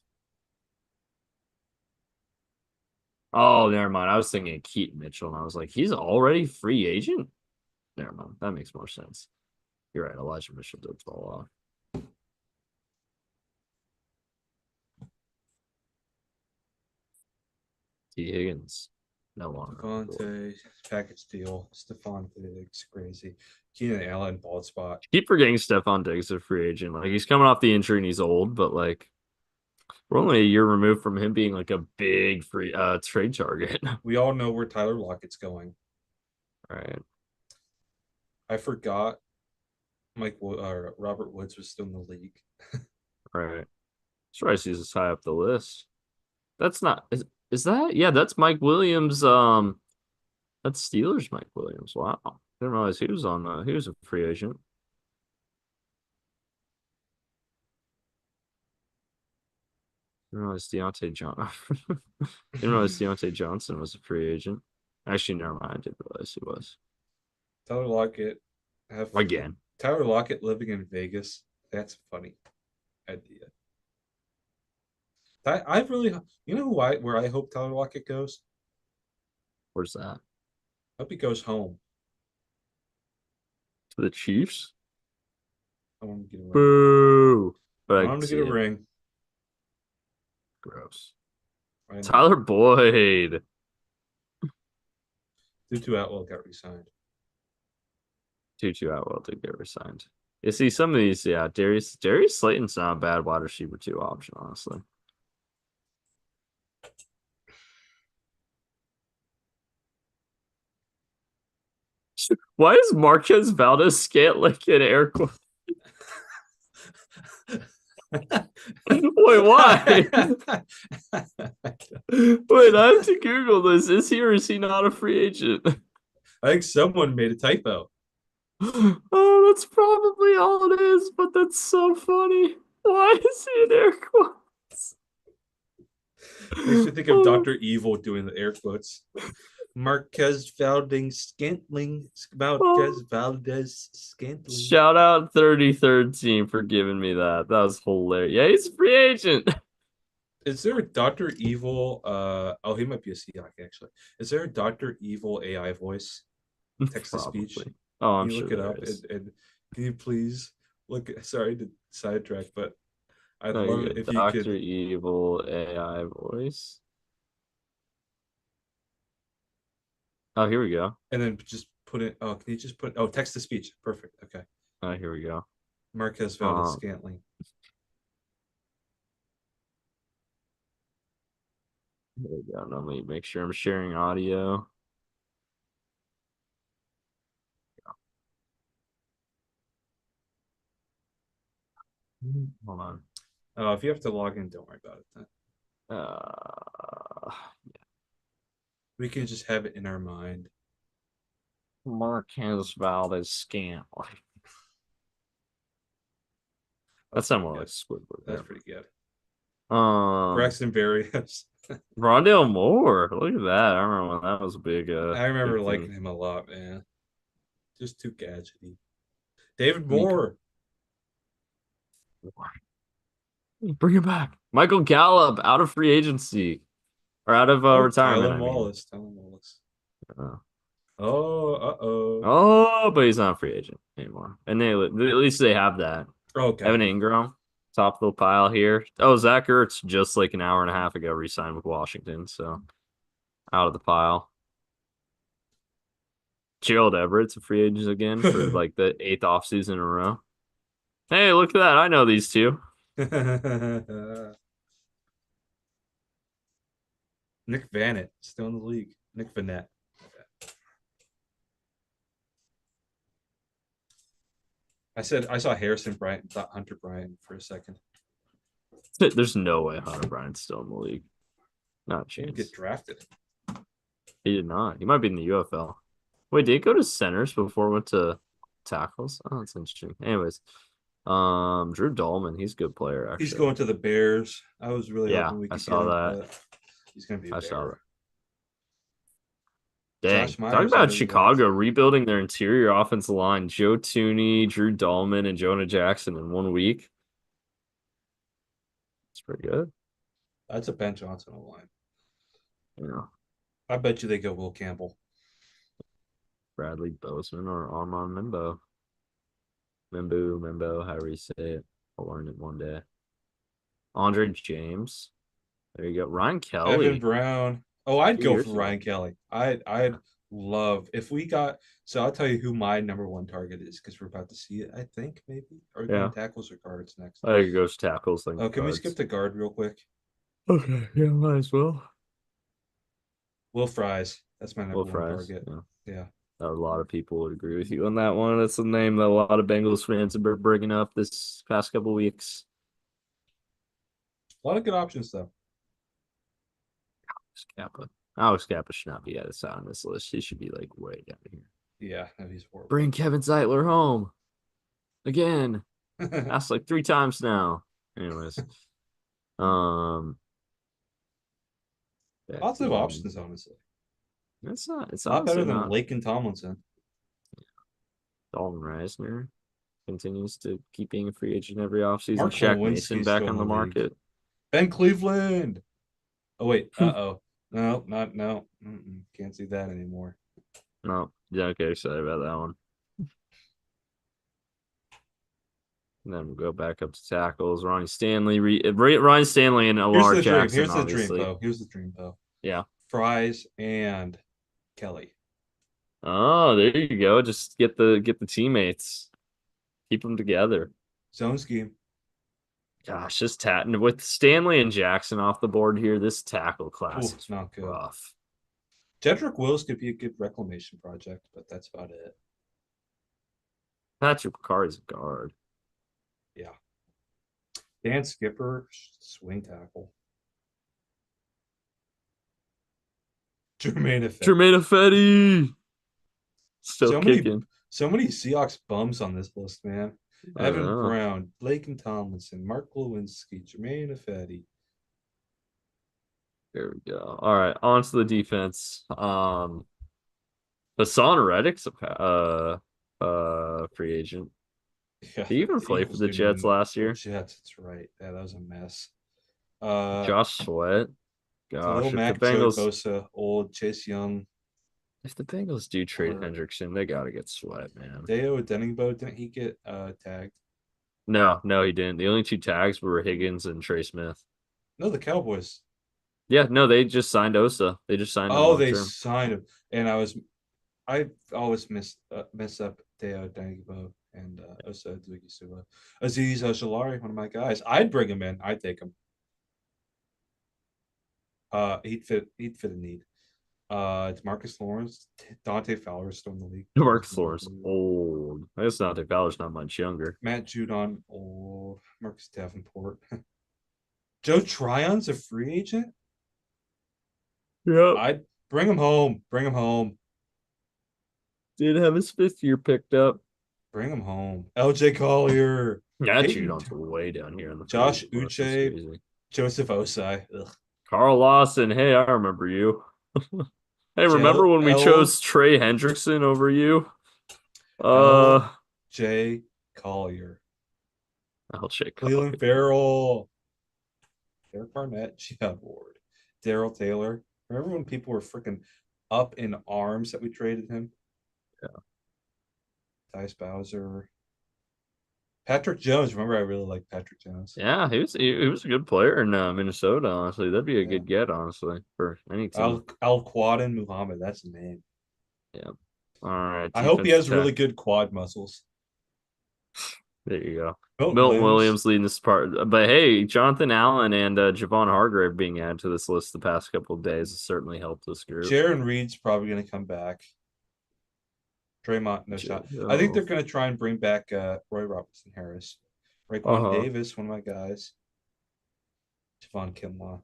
Oh, never mind. I was thinking Keaton Mitchell, and I was like, he's already free agent. Never mind. That makes more sense. You're right. Elijah Mitchell did fall off. T. Higgins, no longer. Devontae, package deal. Stephon Diggs, crazy. Keenan Allen, bald spot. Keep forgetting Stephon Diggs is a free agent. Like he's coming off the injury and he's old, but like we're only a year removed from him being like a big free trade target. We all know where Tyler Lockett's going. Right. I forgot Robert Woods was still in the league. Right. Surprised he's this high up the list. That's not is that yeah, that's Mike Williams. That's Steelers Mike Williams. Wow. Didn't realize he was on he was a free agent. Didn't realize Deontay John didn't realize Deontay Johnson was a free agent. Actually, never mind. I did realize he was. Tyler Lockett have Again. Tyler Lockett living in Vegas. That's a funny idea. I really, you know where I hope Tyler Lockett goes. Where's that? I hope he goes home. To the Chiefs? I want him to get a ring. Boo. But I I want can him to see get a it. ring. Gross. I know. Tyler Boyd. Tutu Atwell got re-signed. Tutu Atwell did get resigned. You see some of these, yeah. Darius Slayton's not a bad wide receiver two option, honestly. Why is Marquez Valdez Scantling in air quotes? Wait, why? Wait, I have to Google this. Is he or is he not a free agent? I think someone made a typo. Oh, that's probably all it is, but that's so funny. Why is he in air quotes? Makes me think of Dr. Evil doing the air quotes. Marquez Valdez Scantling. Shout out 3013 for giving me that. That was hilarious. Yeah, he's a free agent. Is there a Dr. Evil? Oh, he might be a Seahawk actually. Is there a Dr. Evil AI voice? Text to speech. Probably. Oh, Can I'm you sure look it there up is. and can you please look? Sorry to sidetrack, but I'd No, love you're it good. if you Dr. could. Evil AI voice. Oh, here we go. And then just put it. Oh, can you just put? Oh, text to speech. Perfect. Okay. Oh, here we go. Marquez Valdez Um, Scantling. There we go. Let me make sure I'm sharing audio. Hold on. Oh, if you have to log in, don't worry about it then. Uh, We can just have it in our mind. Marquez Valdez scam. That's That sounds pretty more like good. Squidward. That's Never pretty good. mind. Braxton Berrios. Rondale Moore. Look at that. I remember when that was a I remember big liking thing. him a lot, man. Just too gadgety. David Miko. Moore. Bring it back. Michael Gallup out of free agency or out of Oh, retirement, I mean. Tylen Wallace. Uh, Oh, uh-oh. oh, but he's not a free agent anymore. And they at least they have that. Okay. Evan Ingram, top of the pile here. Oh, Zach Ertz just like an hour and a half ago re-signed with Washington, so out of the pile. Gerald Everett's a free agent again for like the eighth offseason in a row. Hey, look at that. I know these two. Nick Vannett, still in the league. Nick Vannett. I said I saw Harrison Bryant and thought Hunter Bryant for a second. There's no way Hunter Bryant's still in the league. Not a He didn't get chance. drafted. He did not. He might be in the UFL. Wait, did he go to centers before he went to tackles? Oh, that's interesting. Anyways, Drew Dolman, he's a good player He's actually. going to the Bears. I was really Yeah, hoping we I could get saw him, that. but he's going to be a I saw Bear. that. Dang. Josh Talk Myers out about of the Giants. Chicago rebuilding their interior offensive line. Joe Tooney, Drew Dolman, and Jonah Jackson in 1 week. It's pretty good. That's a Ben Johnson line. You I bet you they go Will Campbell. Bradley Bozeman or Armand Membo, however you say it. I'll learn it one day. Andre James. There you go. Ryan Evan Kelly. Brown. Oh, I'd 2 go for years ago. Ryan Kelly. I'd love if we got. So I'll tell you who my number one target is because we're about to see it. I think maybe. Are we going Yeah. tackles or guards next? I think it goes tackles, then Oh, can we skip guards. the guard real quick? Okay, yeah, might as well. Will Fries. That's my number Will one Fries. target. Yeah. Yeah. A lot of people would agree with you on that one. That's a name that a lot of Bengals fans have been bringing up this past couple weeks. A lot of good options though. Kappa. Alex Kappa should not be at this on this list. He should be like way down here. Yeah, no, he's horrible. Bring Kevin Zeitler home again. That's like 3 times now. Anyways, um, Lots of in, options, honestly. it's not. It's A lot better honestly than not. Laken Tomlinson. Dalton Reisner continues to keep being a free agent every offseason. Mark Shaq Mason Lewinsky's back still in on the the league. market. Ben Cleveland. Oh wait. Uh-oh. No, not no. Can't see that anymore. No, yeah, okay, excited about that one. And then we'll go back up to tackles. Ronnie Stanley, Ryan Stanley, and Here's Alar the dream. Jackson, Here's the dream, obviously. Bo. Here's the dream, Bo. Yeah. Fries and Kelly. Oh, there you go. Just get the teammates, keep them together. Zone scheme. Gosh, just tatting with Stanley and Jackson off the board here. This tackle class Ooh, is not good. rough. Jedrick Wills could be a good reclamation project, but that's about it. Patrick Picard is a guard. Yeah. Dan Skipper, swing tackle. Jermaine Effect. Jermaine Ifedi still So many, kicking. so many Seahawks bums on this list, man. I Evan know. Brown, Blake and Tomlinson, Mark Lewinsky, Jermaine Ifedi. There we go. All right, on to the defense. Hassan Reddick's a free agent. Yeah, Did he even the play for Eagles the do need Jets last the year? Jets. That's right. Yeah, that was a mess. Uh, Josh Sweat. Khalil Gosh, Mack, Joey Bosa, old Chase Young, if the Bengals do trade or Hendrickson, they gotta get Sweat, man. Deo Deningbo. Didn't he get tagged? No, no, he didn't. The only two tags were Higgins and Trey Smith. No, the Cowboys. Yeah, no, they just signed Osa. They just signed him Oh, long they term. signed him, and I always miss up Deo Deningbo and Osa Dugisua. Aziz Ojolari, one of my guys. I'd bring him in. I'd take him. He'd fit a need. It's Marcus Lawrence, Dante Fowler is still in the league. Marcus Lawrence, old. I guess Dante Fowler's not much younger. Matt Judon, old. Marcus Davenport. Joe Tryon's a free agent. Yep. I'd bring him home. Bring him home. Did have his fifth year picked up. Bring him home. LJ Collier, Yeah, Peyton, Judon's way down here in the free Josh agent list. That's Uche, crazy. Joseph Osai. Ugh. Carl Lawson, hey, I remember you. Hey, remember J when we L chose Trey Hendrickson over you? L Uh, J Collier. I'll check Cleveland Collier. Farrell. Derek Barnett. Gia Ward. Daryl Taylor. Remember when people were freaking up in arms that we traded him? Dice Bowser. Patrick Jones. Remember, I really like Patrick Jones. Yeah, he was a good player in Minnesota. Honestly, that'd be a Yeah. good get. Honestly, for any team. Al Quaden Muhammad. That's the name. Yeah. All right, I hope he defensive has tackle. really good quad muscles. There you go. Milton Milton Williams. Williams leading this part, but hey, Jonathan Allen and Javon Hargrave being added to this list the past couple of days has certainly helped this group. Jaron Reed's probably going to come back. Draymond, no shot. I think they're going to try and bring back Roy Robertson Harris. Raekwon Uh-huh. Davis, one of my guys. Javon Kinlaw.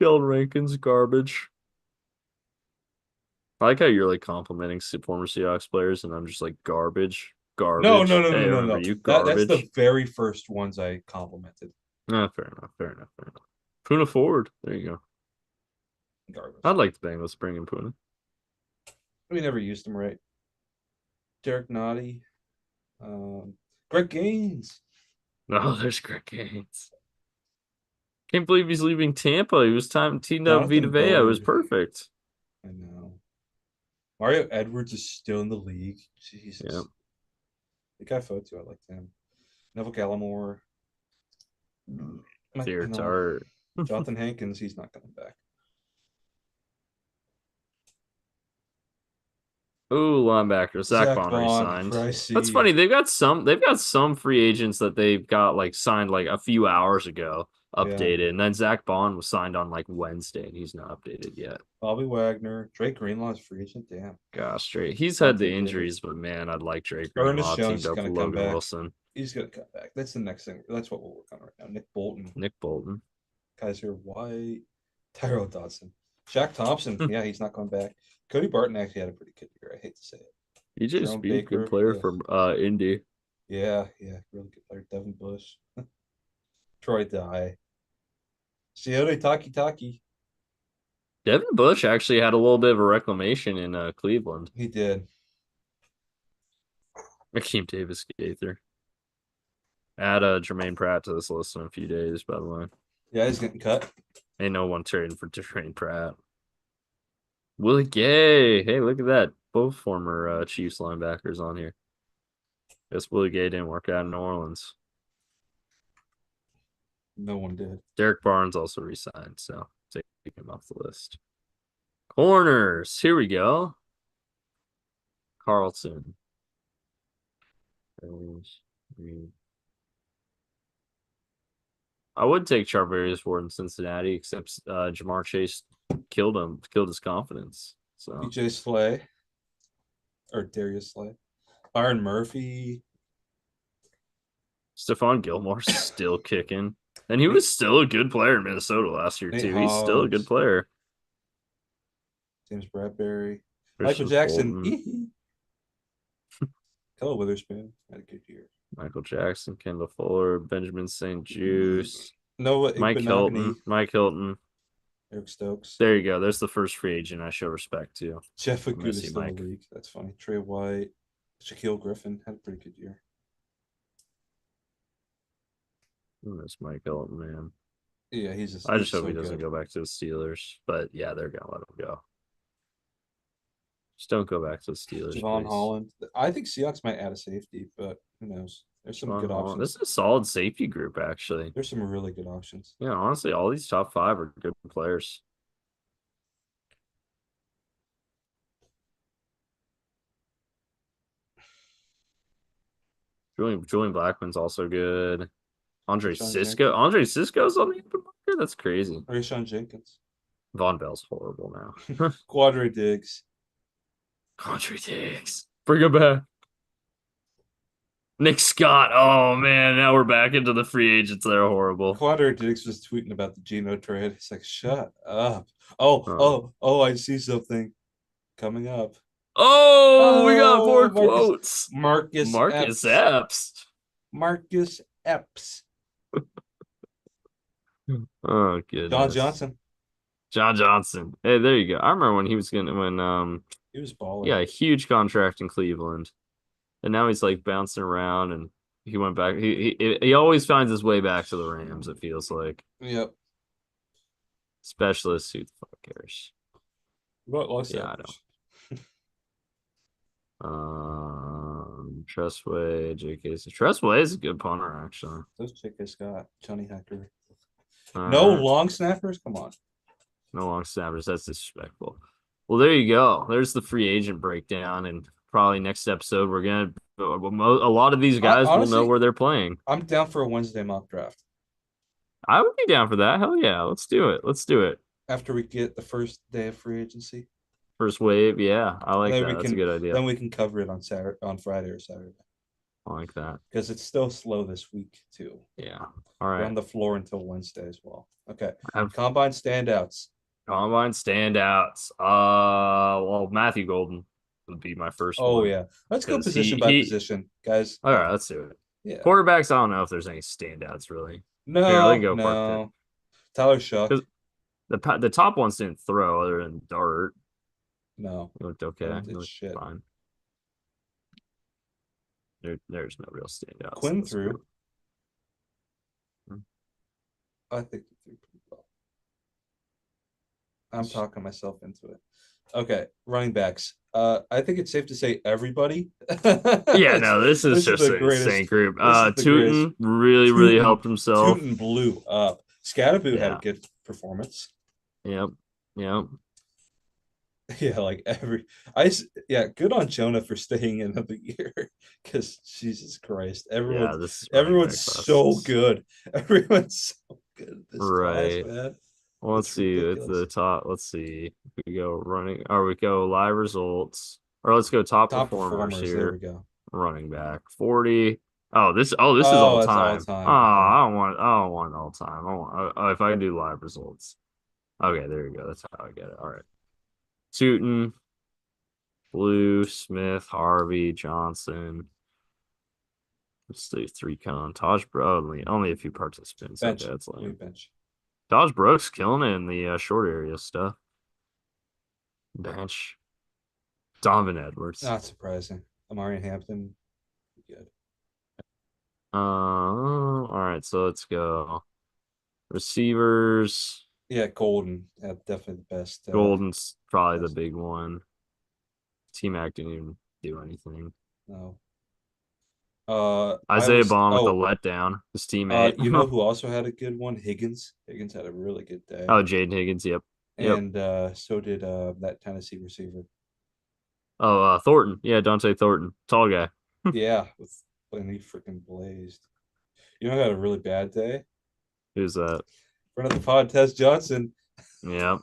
Sheldon Rankins garbage. I like how you're like complimenting former Seahawks players, and I'm just like garbage, No, no, garbage. no, no, Hey, I no, remember no. you, That's garbage. the very first ones I complimented. Fair enough, fair enough, fair enough. Puna Ford, there you go. Garbage. I'd like the Bengals bringing Puna. We never used them right. Derek Nottie. Greg Gaines. Oh, there's Greg Gaines. Can't believe he's leaving Tampa. He was teamed up Vita Jonathan Vea. It was Bullard. perfect. I know. Mario Edwards is still in the league. Yeah. Jesus. The guy Fotu, I liked him. Neville Gallimore. Dear No. Tart. Jonathan Hankins, he's not coming back. Ooh, linebacker. Zach Zach Bond Bond, re-signed. That's pricey. funny. They've got some free agents that they've got like signed like a few hours ago, Yeah. updated. And then Zach Bond was signed on like Wednesday and he's not updated yet. Bobby Wagner. Drake Greenlaw's free agent. Damn. Gosh, straight. He's had Vontae the Davis. injuries, but man, I'd like Drake Ernest Greenlaw Jones teamed is up going with to come Logan back. Wilson. He's going to come back. That's the next thing. That's what we'll work on right now. Nick Bolton. Nick Bolton. Kaiser White. Tyrell Dodson. Shaq Thompson. Yeah, he's not coming back. Cody Barton actually had a pretty good year. I hate to say it. EJ Jerome Speed, good Baker. player Ugh. from Indy. Yeah, really good player. Devin Bush. Troy Dye. Sione Taki Taki. Devin Bush actually had a little bit of a reclamation in Cleveland. He did. Akeem Davis Gaither. Add Jermaine Pratt to this list in a few days, by the way. Yeah, he's getting cut. Ain't no one trading for Jermaine Pratt. Willie Gay. Hey, look at that. Both former Chiefs linebackers on here. Guess Willie Gay didn't work out in New Orleans. No one did. Derek Barnes also resigned, so take him off the list. Corners. Here we go. Carlton. I would take Charvarius Ward in Cincinnati, except Jamar Chase killed his confidence. So BJ Slay. Or Darius Slay. Byron Murphy. Stephon Gilmore's still kicking. And he was still a good player in Minnesota last year, Nate too. He's still a good Hobbs. player. James Bradbury. Michael Christian Jackson. Fulton, Hello, Witherspoon. Had a good year. Michael Jackson, Kendall Fuller, Benjamin St. Juice, Noah Mike Hilton, Igbenogany. Mike Hilton. Eric Stokes. There you go. There's the first free agent I show respect to. Jeff I miss Okuda's you, still in Mike. the league. That's funny. Trey White, Shaquille Griffin had a pretty good year. I miss Mike Elton, man. Yeah, I just he's hope so he doesn't good. go back to the Steelers. But yeah, they're gonna let him go. Just don't go back to the Steelers, Javon please. Holland. I think Seahawks might add a safety, but who knows? There's some Sean good Holland. This options. is a solid safety group, actually. There's some really good options. Yeah, honestly, all these top five are good players. Julian Blackman's also good. Andre Rashawn Cisco. Jenkins. Andre Cisco's on the open market? That's crazy. Rashawn Jenkins. Von Bell's horrible now. Quadre Diggs. Andre Diggs. Bring him back. Nick Scott. Oh man, now we're back into the free agents. They're horrible. Quadre Diggs was tweeting about the Geno trade. He's like, shut up. Oh, Oh. oh, oh, I see something coming up. Oh, we got more Oh, quotes. Marcus Marcus Epps. Epps. Marcus Epps. Oh John goodness. Johnson. John Johnson. Hey, there you go. I remember when he was gonna He was balling. yeah, a huge contract in Cleveland. And now he's like bouncing around and he went back. He always finds his way back to the Rams, it feels like. Yep. Specialist, who the fuck cares? What lost Yeah, that? I know. Tressway, J.K. Tressway is a good punter, actually. Those J.K. Scott, Johnny Hecker. All No right. long snappers? Come on. No long snappers. That's disrespectful. Well, there you go. There's the free agent breakdown. And probably next episode, we're going to, a lot of these guys will know Honestly, where they're playing. I'm down for a Wednesday mock draft I would be down for that. Hell yeah. Let's do it. Let's do it. after we get the first day of free agency. First wave. Yeah. I And like then that. That's a good idea. we can cover it on Saturday, on Friday or Saturday. I like that. Because it's still slow this week too. Yeah. All We're right. on the floor until Wednesday as well. Okay. Have Combine standouts. combine standouts. Well, Matthew Golden would be my first Oh one yeah. Let's go because position by position, guys. all right, let's do it. Yeah. Quarterbacks, I don't know if there's any standouts really. Here, let me No, go Park Pitt. no. Tyler Shuck. Because the top ones didn't throw other than Dart. No. It looked I okay. don't It did looked shit. fine. There's no real standouts in Quinn this threw. group. I think he threw pretty well. I'm talking myself into it. Okay, running backs. I think it's safe to say everybody. Yeah, no, this is This is just the an insane greatest. group. This is the greatest. Tootin really, really Tootin, helped himself. Tootin blew up. Scadaboo had a Yeah. good performance. Yep. Yep. Yeah, like yeah, good on Jonah for staying in the year because Jesus Christ, Yeah, this is running everyone's back so classes. good. Everyone's so good this class, Right. man. Well, let's It's see. It's ridiculous. the top. Let's see. We go running, or we go live results, or let's go top Top performers performers. There here. we go. Running back 40. Oh, this is all Oh, that's all time. Oh, time. Okay. I don't want all time. I want if I can do live results. Okay, there you go. That's how I get it. All right. Tootin, Blue, Smith, Harvey, Johnson. Let's do three cone. Taj Bro only a few participants. Okay, Bench. that's We lame. bench. Taj Brooks killing it in the short area stuff. Bench. Donovan Edwards. Not surprising. Amari Hampton, good. All right, so let's go. Receivers. Yeah, Golden. Yeah, definitely the best. Golden's probably the Best. big one. T-Mac didn't even do anything. No. I Isaiah was. Bond with the Oh, letdown, his teammate. you know who also had a good one? Higgins. Higgins had a really good day, Oh, Jaden Higgins. Yep. Yep. and so did that Tennessee receiver. Oh, Thornton. Yeah, Dante Thornton. Tall guy. Yeah, when he freaking blazed. You know who had a really bad day? Who's that? Friend of the pod, Tess Johnson, Yep.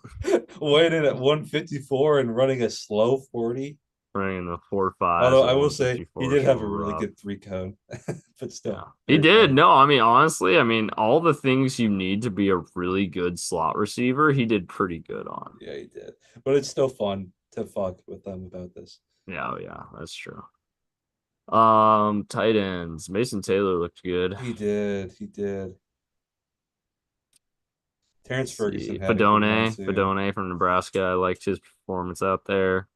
weighing in at 154 and running a slow 40. Running in the 4.5s Although at I will say he 154 did is a have a little really rough. good 3 cone, but Yeah. still He very did. funny. No, I mean, honestly, all the things you need to be a really good slot receiver, he did pretty good on. Yeah, he did. But it's still fun to fuck with them about this. Yeah, oh, yeah, that's true. Tight ends. Mason Taylor looked good. He did. He did. Terrence Let's Ferguson see. had a good one Fedone. too. Fedone from Nebraska. I liked his performance out there.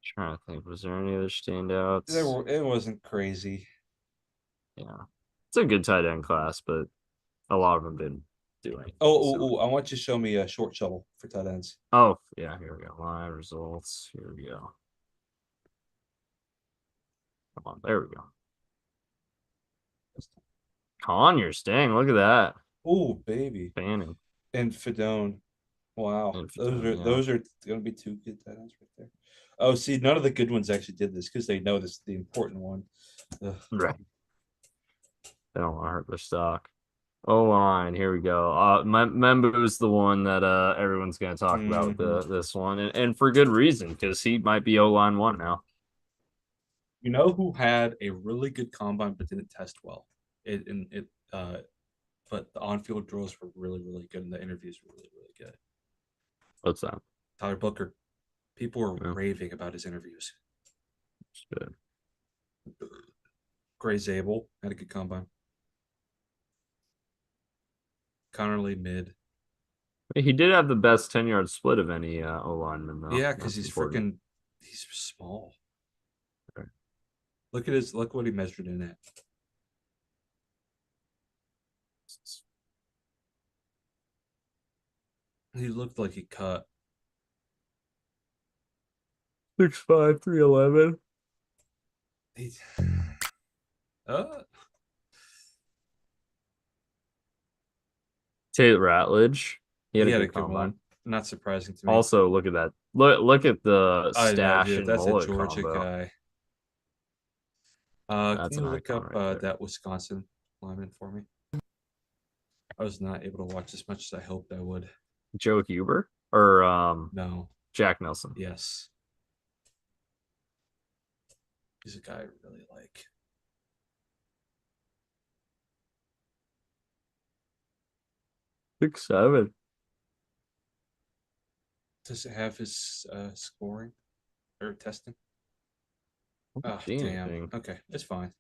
Trying to think, was there any other standouts? It wasn't crazy. Yeah. It's a good tight end class, but a lot of them didn't do anything. So, I want you to show me a short shovel for tight ends. oh, yeah, here we go. Live results. Here we go. Come on, there we go. Conyers, dang, look at that. Oh, baby. Fanning And Fedone. Wow. and Fatone, yeah. Those are gonna be two good tight ends right there. Oh, see, none of the good ones actually did this because they know this is the important one. Ugh. Right. They don't want to hurt their stock. O line, here we go. Membu's the one that everyone's gonna talk about with Mhm. this one, and for good reason, because he might be O line one now. You know who had a really good combine but didn't test well? But the on-field drills were really, really good, and the interviews were really, really good. What's that? Tyler Booker. People were Yeah, raving about his interviews. it's good. Gray Zabel had a good combine. Connerly mid. He did have the best 10-yard split of any O lineman, though. Yeah, because That's important. he's small. Okay. Look what he measured in at. He looked like he cut. 6'5", 311. He, uh, Tate Ratledge. He had he a had a good good one. combine. Not surprising to me. Also, look at that. Look at the I know, stash dude. and That's a mullet Georgia combo. guy. Can That's you an look icon up right there. that Wisconsin lineman for me? I was not able to watch as much as I hoped I would. Joe Huber or No. Jack Nelson. Yes. He's a guy I really like. 6'7". Does it have his scoring or testing? I don't Oh, see damn. anything. Okay, it's fine.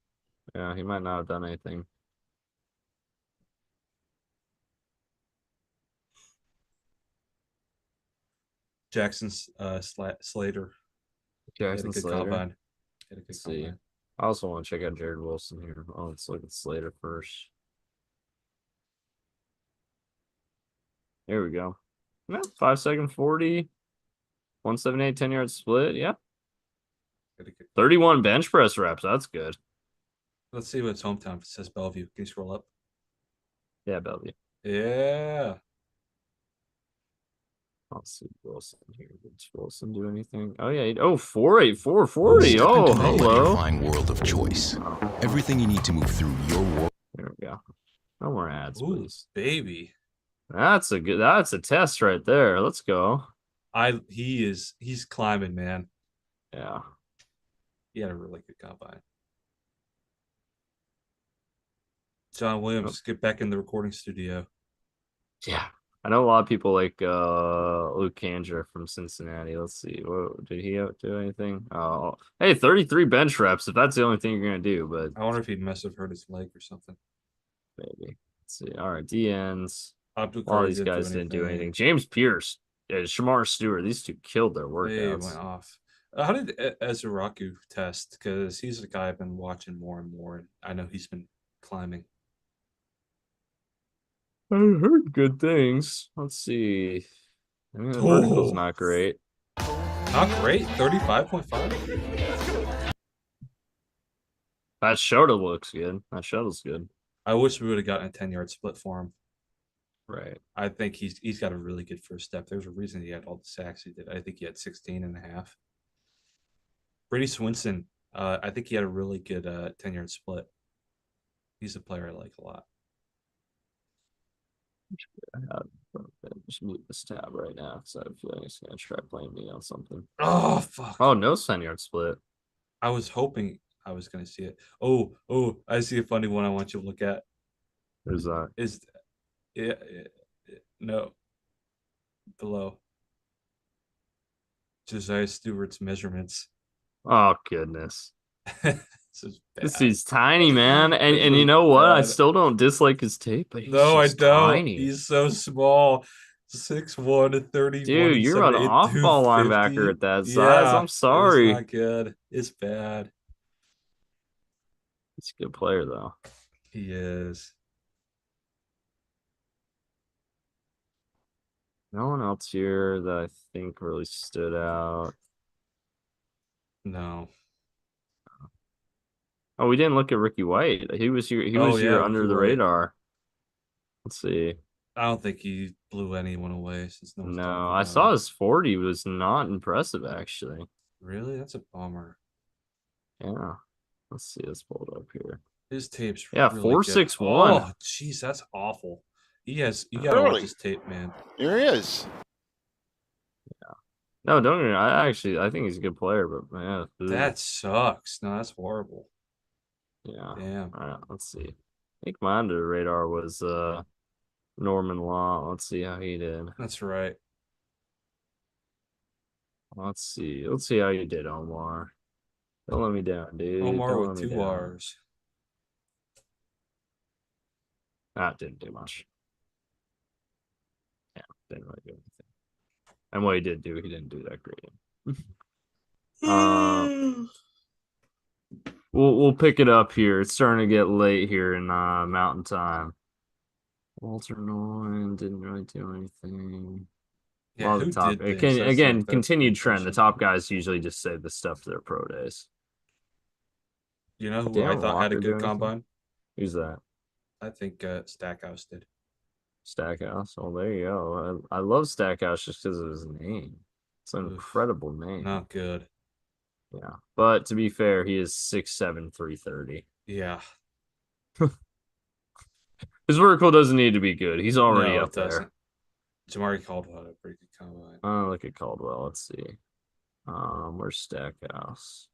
Yeah, he might not have done anything. Jackson's Slater. He had a Jackson good Slater. combine. He had a good Let's see. combine. I also want to check out Jared Wilson here. Oh, let's look at Slater first. Here we go. Yeah, 5 second 40, 178, 10-yard split. Yeah. He had a good combine. 31 bench press reps. That's good. Let's see what his hometown it says. Bellevue. Can you scroll up? Yeah, Bellevue. Yeah. Let's see Wilson here. Did Wilson do anything? Oh yeah. Oh, 484, 40. Step into Oh, the hello. electrifying world of choice. Everything you need to move through your world. There we go. No more ads, Ooh, please. baby. That's a test right there. Let's go. He's climbing, man. Yeah. He had a really good combine. John Williams, get back in the recording studio. Yeah. I know a lot of people like Luke Kandra from Cincinnati. Let's see. What did he do anything? Oh, hey, 33 bench reps if that's the only thing you're gonna do, but I wonder if he must have hurt his leg or something. maybe. Let's see. All right, DNs. Abdul A lot of Curry these didn't do guys didn't do anything. anything. James Pierce, Shamar Stewart, these two killed their They went workouts. off. How did Ezuraku test? Because he's a guy I've been watching more and more, and I know he's been climbing. I heard good things. Let's see. I mean, the vertical's Oh, not great. not great. 35.5. That shuttle looks good. That shuttle's good. I wish we would have gotten a 10-yard split for him. Right. I think he's got a really good first step. There's a reason he had all the sacks he did. I think he had 16 and a half. Brady Swinson, I think he had a really good 10-yard split. He's a player I like a lot. Just mute this tab right now because I feel like it's gonna try playing me on something. Oh, fuck. Oh, no 10-yard split. I was hoping I was going to see it. I see a funny one I want you to look at. There's that. Is yeah, no, below. Josiah Stewart's measurements. Oh goodness. This is This bad. dude's tiny, man. And This and you is know what? I bad. still don't dislike his tape, but he's No, I just don't. tiny. He's so small. 6'1" to 31. Dude, He's you're an 7'8", off-ball linebacker 250. at that size. Yeah, I'm it was sorry. not good. It's bad. He's a good player, though. He is. No one else here that I think really stood out. No. Oh, we didn't look at Ricky White. He was here. He Oh was yeah, here Ricky under the White. radar. Let's see. I don't think he blew anyone away since no one's No, talking I about saw him. his 40 was not impressive, actually. Really? That's a bummer. Yeah. Let's see. Let's pull it up here. His tape's Yeah, really good. 4.61. Oh, jeez, that's awful. You gotta watch his tape, man. Here he is. No, don't get me wrong. I think he's a good player, but man, That sucks. No, that's horrible. yeah. Damn. All right, let's see. I think my under the radar was Norman Law. Let's see how he did. That's right. Let's see. Let's see how you did, Omar. Don't let me down, dude. Omar Don't with let me 2 down. R's. That didn't do much. Yeah, didn't really do anything. And what he did do, he didn't do that great. We'll pick it up here. It's starting to get late here in Mountain Time. Walter Nolan didn't really do anything. Yeah, Well, who the top did things? again, That's a continued good trend. The question. top guys usually just say the stuff to their pro days. You know who I Didn't thought had a Walker do good anything? combine? Who's that? I think Stackhouse did. Stackhouse. Oh, there you go. I love Stackhouse just because of his name. It's an Oof, incredible name. Not good. Yeah. But to be fair, he is 6'7", 330. Yeah. His vertical doesn't need to be good. He's already No, up it there. doesn't. Jamari Caldwell had a pretty good combine. Oh, look at Caldwell. Let's see. Where's Stackhouse?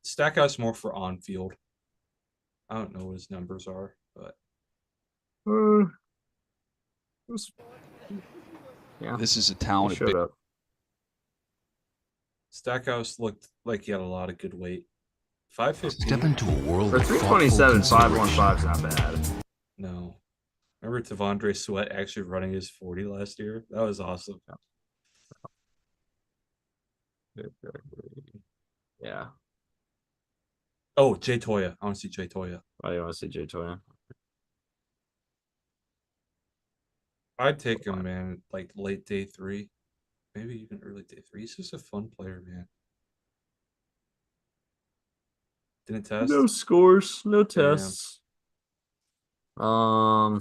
Stackhouse more for on field. I don't know what his numbers are, but Yeah, This is a he talented showed up. Stackhouse looked like he had a lot of good weight. 5'15". Step into a world For of thoughtful 327, consideration. 515 is not bad. No. Remember Tavondre Sweat actually running his 40 last year? That was awesome. Yeah. Oh, Jay Toya. I want to see Jay Toya. Why do you want to see Jay Toya? I'd take him, man, like late day 3. Maybe even early day 3. He's just a fun player, man. Didn't test? No scores, no Damn. tests. How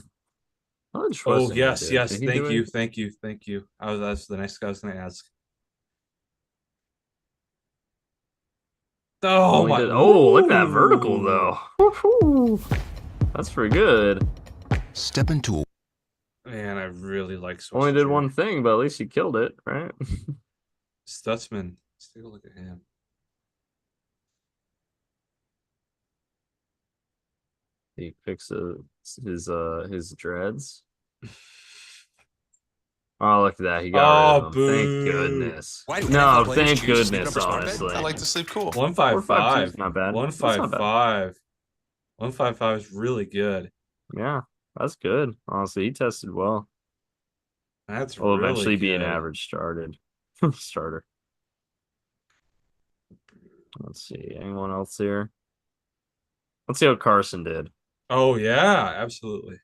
much Oh, wrestling he yes, did? yes. Did he Thank do you. anything? Thank you. Thank you. That's the next guy I was going to ask. Oh, Only my. did- oh, look at that vertical, Ooh. though. Woo-hoo. That's pretty good. Step into a Man, I really like Only did Swisher. one thing, but at least he killed it, right? Stutzman. Let's take a look at him. He fixed his dreads. Oh, look at that. He got rid of them. boo. Thank goodness. Why do No, NFL players thank choose to sleep in goodness, upper smart bed? honestly. I like to sleep cool. 155. 4.52 is not bad. That's not bad. 155. 155 is really good. Yeah, that's good. Honestly, he tested well. That's Will really eventually be an good. average starter. Let's see. Anyone else here? Let's see how Carson did. Oh, yeah, absolutely.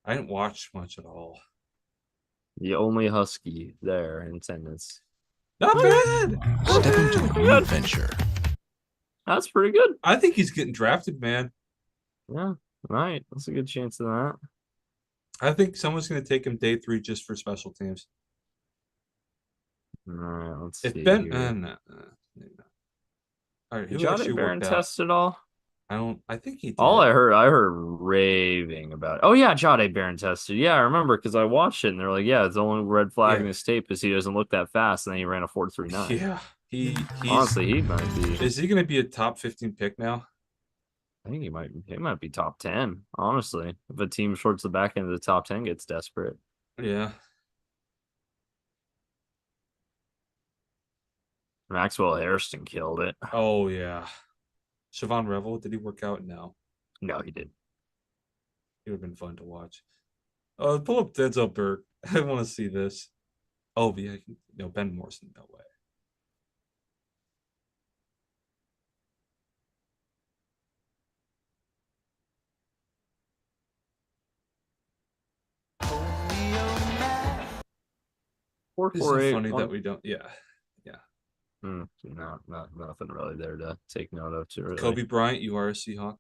I didn't watch much at all. The only Husky there in attendance. Not bad. step into a new adventure. That's pretty good. I think he's getting drafted, man. Yeah, right. That's a good chance of that. I think someone's going to take him day 3 just for special teams. All right, let's If see. Ben, here. no. All right, Did who Jade actually Barron worked out? test at all? I think he did. All I heard raving about it. Oh yeah, Jade Barron tested. Yeah, I remember because I watched it and they're like, yeah, it's the only red flag in Yeah. his tape is he doesn't look that fast, and then he ran a 4.39. Yeah, he's Honestly, he might be. Is he going to be a top 15 pick now? I think he might be top 10. Honestly, if a team towards the back end of the top 10 gets desperate. Yeah. Maxwell Hairston killed it. Oh yeah. Siobhan Revel, did he work out? No. No, he did. It would have been fun to watch. Pull up Denzel Burke. I want to see this. Oh yeah, no, Ben Morrison, no way. Four It's four so eight. funny that we don't. Yeah, yeah. Not nothing really there to take note of. To really. Kobe Bryant, you are a Seahawk.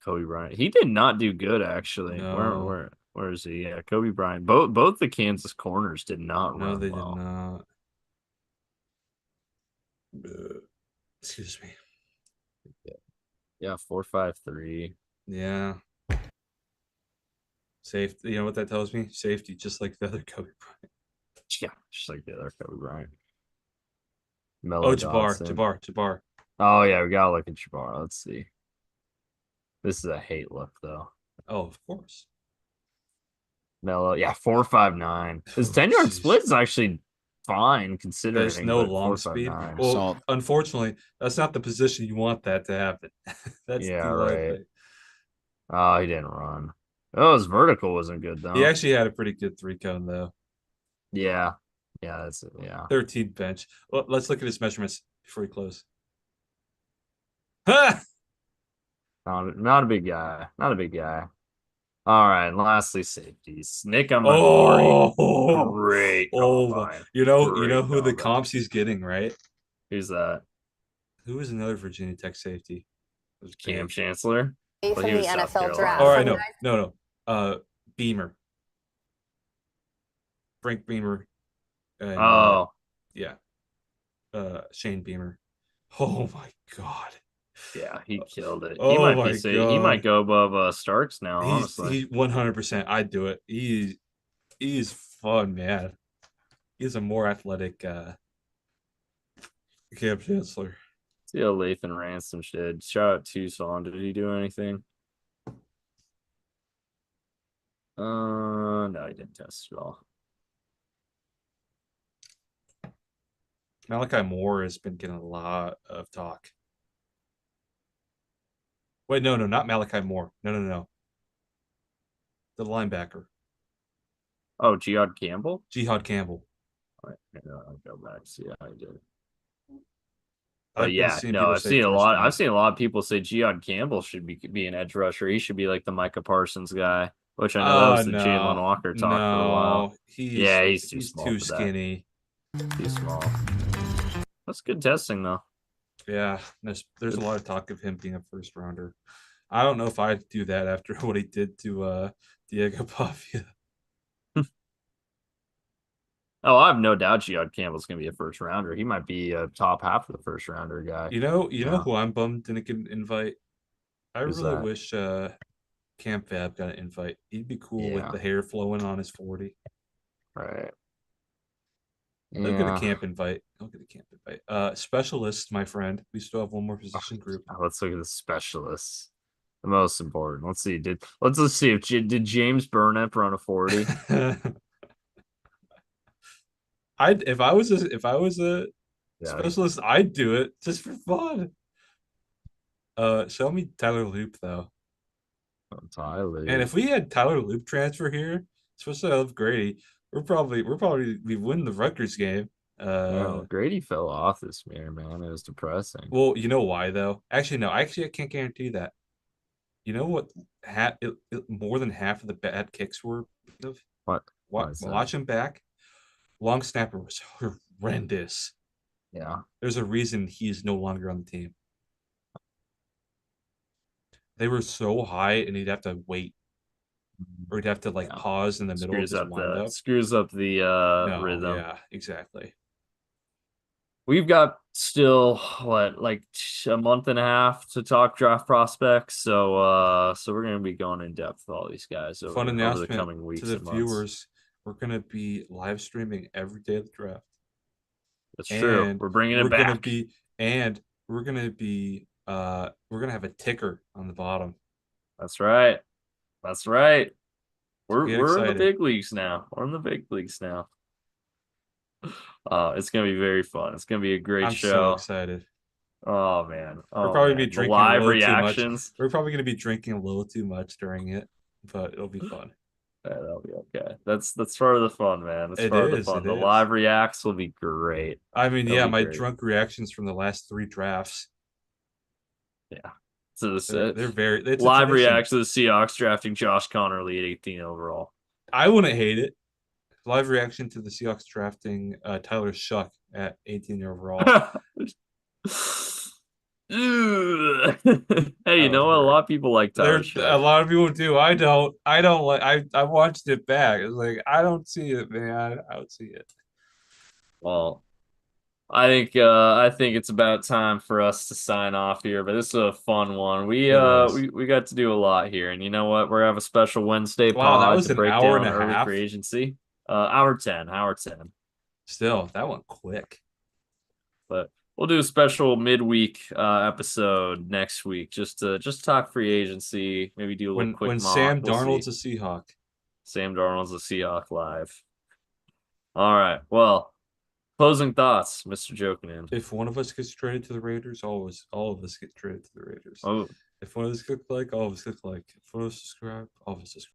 Kobe Bryant. He did not do good actually. No. Where is he? Yeah, Kobe Bryant. Both the Kansas corners did not No, run they did well. not. Excuse me. Yeah, 4.53. Yeah. Safety. You know what that tells me? Safety, just like the other Kobe Bryant. Yeah, just like the other Kobe Bryant. Oh, Mello Jabbar, Dotson. Jabbar. Oh yeah, we gotta look at Jabbar. Let's see. This is a hate look though. Oh, of course. Mello, yeah, 4.59. His Oh, 10-yard jeez. split is actually fine There's considering. no But long speed. 4.59. Well, Salt. unfortunately, that's not the position you want that to happen. That's Yeah, the only right. thing. Oh, he didn't run. Oh, his vertical wasn't good He though. actually had a pretty good 3-cone though. Yeah. Yeah, that's it. Yeah. 13 bench. Well, let's look at his measurements before we close. Ha! Not a big guy. Not a big guy. All right. And lastly, safeties. Nick Amari. Oh, Great oh, combine. you know Great who the combine. comps he's getting, right? Who's that? Who is another Virginia Tech safety? It was Cam big. Chancellor? From Well, he the was South NFL draft. All Carolina. right, no. Beamer, Frank Beamer, and Oh, yeah, Shane Beamer. Oh my God. yeah, he killed it. He Oh might be my say he might God. go above Starks now, honestly. He's 100%. I'd do it. He's fun, man. He's a more athletic Cam Chancellor. See how Lathan Ransom did. Shout out Tucson. Did he do anything? No, he didn't test at all. Malachi Moore has been getting a lot of talk. Wait, no, not Malachi Moore. No. The linebacker. Oh, Jihad Campbell? Jihad Campbell. All right, I'll go back see how he did. I've been seeing people I've say seen a first lot. round. I've seen a lot of people say Jihad Campbell should be an edge rusher. He should be like the Micah Parsons guy, which I know that was the Jalen Walker talk for a while. He's too small too for skinny. that. Too small. That's good testing though. Yeah, there's a lot of talk of him being a first rounder. I don't know if I'd do that after what he did to Diego Pavia. Oh, I have no doubt Jihad Campbell's gonna be a first rounder. He might be a top half of the first rounder guy. You know who I'm bummed didn't get an invite? I Who's really that? wish Cam Fab got an invite. He'd be cool with Yeah. the hair flowing on his 40. Right. He'll get a Yeah. camp invite. Specialist, my friend. We still have one more position group. Let's look at the specialists. The most important. Let's see. Let's see if did James Burnett run a 40? If I was a specialist, I'd do it just for fun. Show me Tyler Loop though. Tyler. And if we had Tyler Loop transfer here, especially out of Grady, we win the Rutgers game. No, Grady fell off this year, man. It was depressing. Well, you know why though? Actually, no. I can't guarantee that. You know what? More than half of the bad kicks were of. What? Watch him back. Long snapper was horrendous. Yeah. There's a reason he's no longer on the team. They were so high, and he'd have to wait, or he'd have to pause in the middle of his window. Screws up the rhythm. Yeah, exactly. We've got still like a month and a half to talk draft prospects, so we're gonna be going in depth with all these guys over the coming weeks to the and viewers. months. We're gonna be live streaming every day of the draft. That's true. We're bringing it back. We're gonna have a ticker on the bottom. That's right. We're in the excited. big leagues now. We're in the big leagues now. It's gonna be very fun. It's gonna be a great I'm so show. excited. Oh man. We're Oh probably be man. The drinking a live little too much. reactions. We're probably gonna be drinking a little too much during it, but it'll be fun. Yeah, that'll be okay. That's part of the fun, man. That's It part of the is. fun. It The is. live reacts will be great. I mean, It'll yeah, be my great. drunk reactions from the last 3 drafts. Yeah. So this They're very. It's a live tradition. react to the Seahawks drafting Josh Connerly at 18 overall. I wouldn't hate it. Live reaction to the Seahawks drafting Tyler Shuck at 18 overall. Hey, you That would know what? A hurt. lot of people like Tyler There, a Shuck. lot of people do. I don't. I don't like. I watched it back. It's like I don't see it, man. I don't see it. Well, I think it's about time for us to sign off here, but this is a fun one. We It uh was. we, we got to do a lot here, and you know what? We're gonna have a special Wednesday Wow, that pod was to an break hour and down a early half. free agency. Hour 10. Still, that went quick. But we'll do a special midweek episode next week just talk free agency, maybe do a little quick When mock. Sam We'll see. Darnold's a Seahawk. Sam Darnold's a Seahawk live. All right. Well, closing thoughts, Mr. Jokinan. If one of us gets traded to the Raiders, all of us get traded to the Raiders. Oh, If one of us click like, all of us click like. If one of us subscribe, all of us subscribe.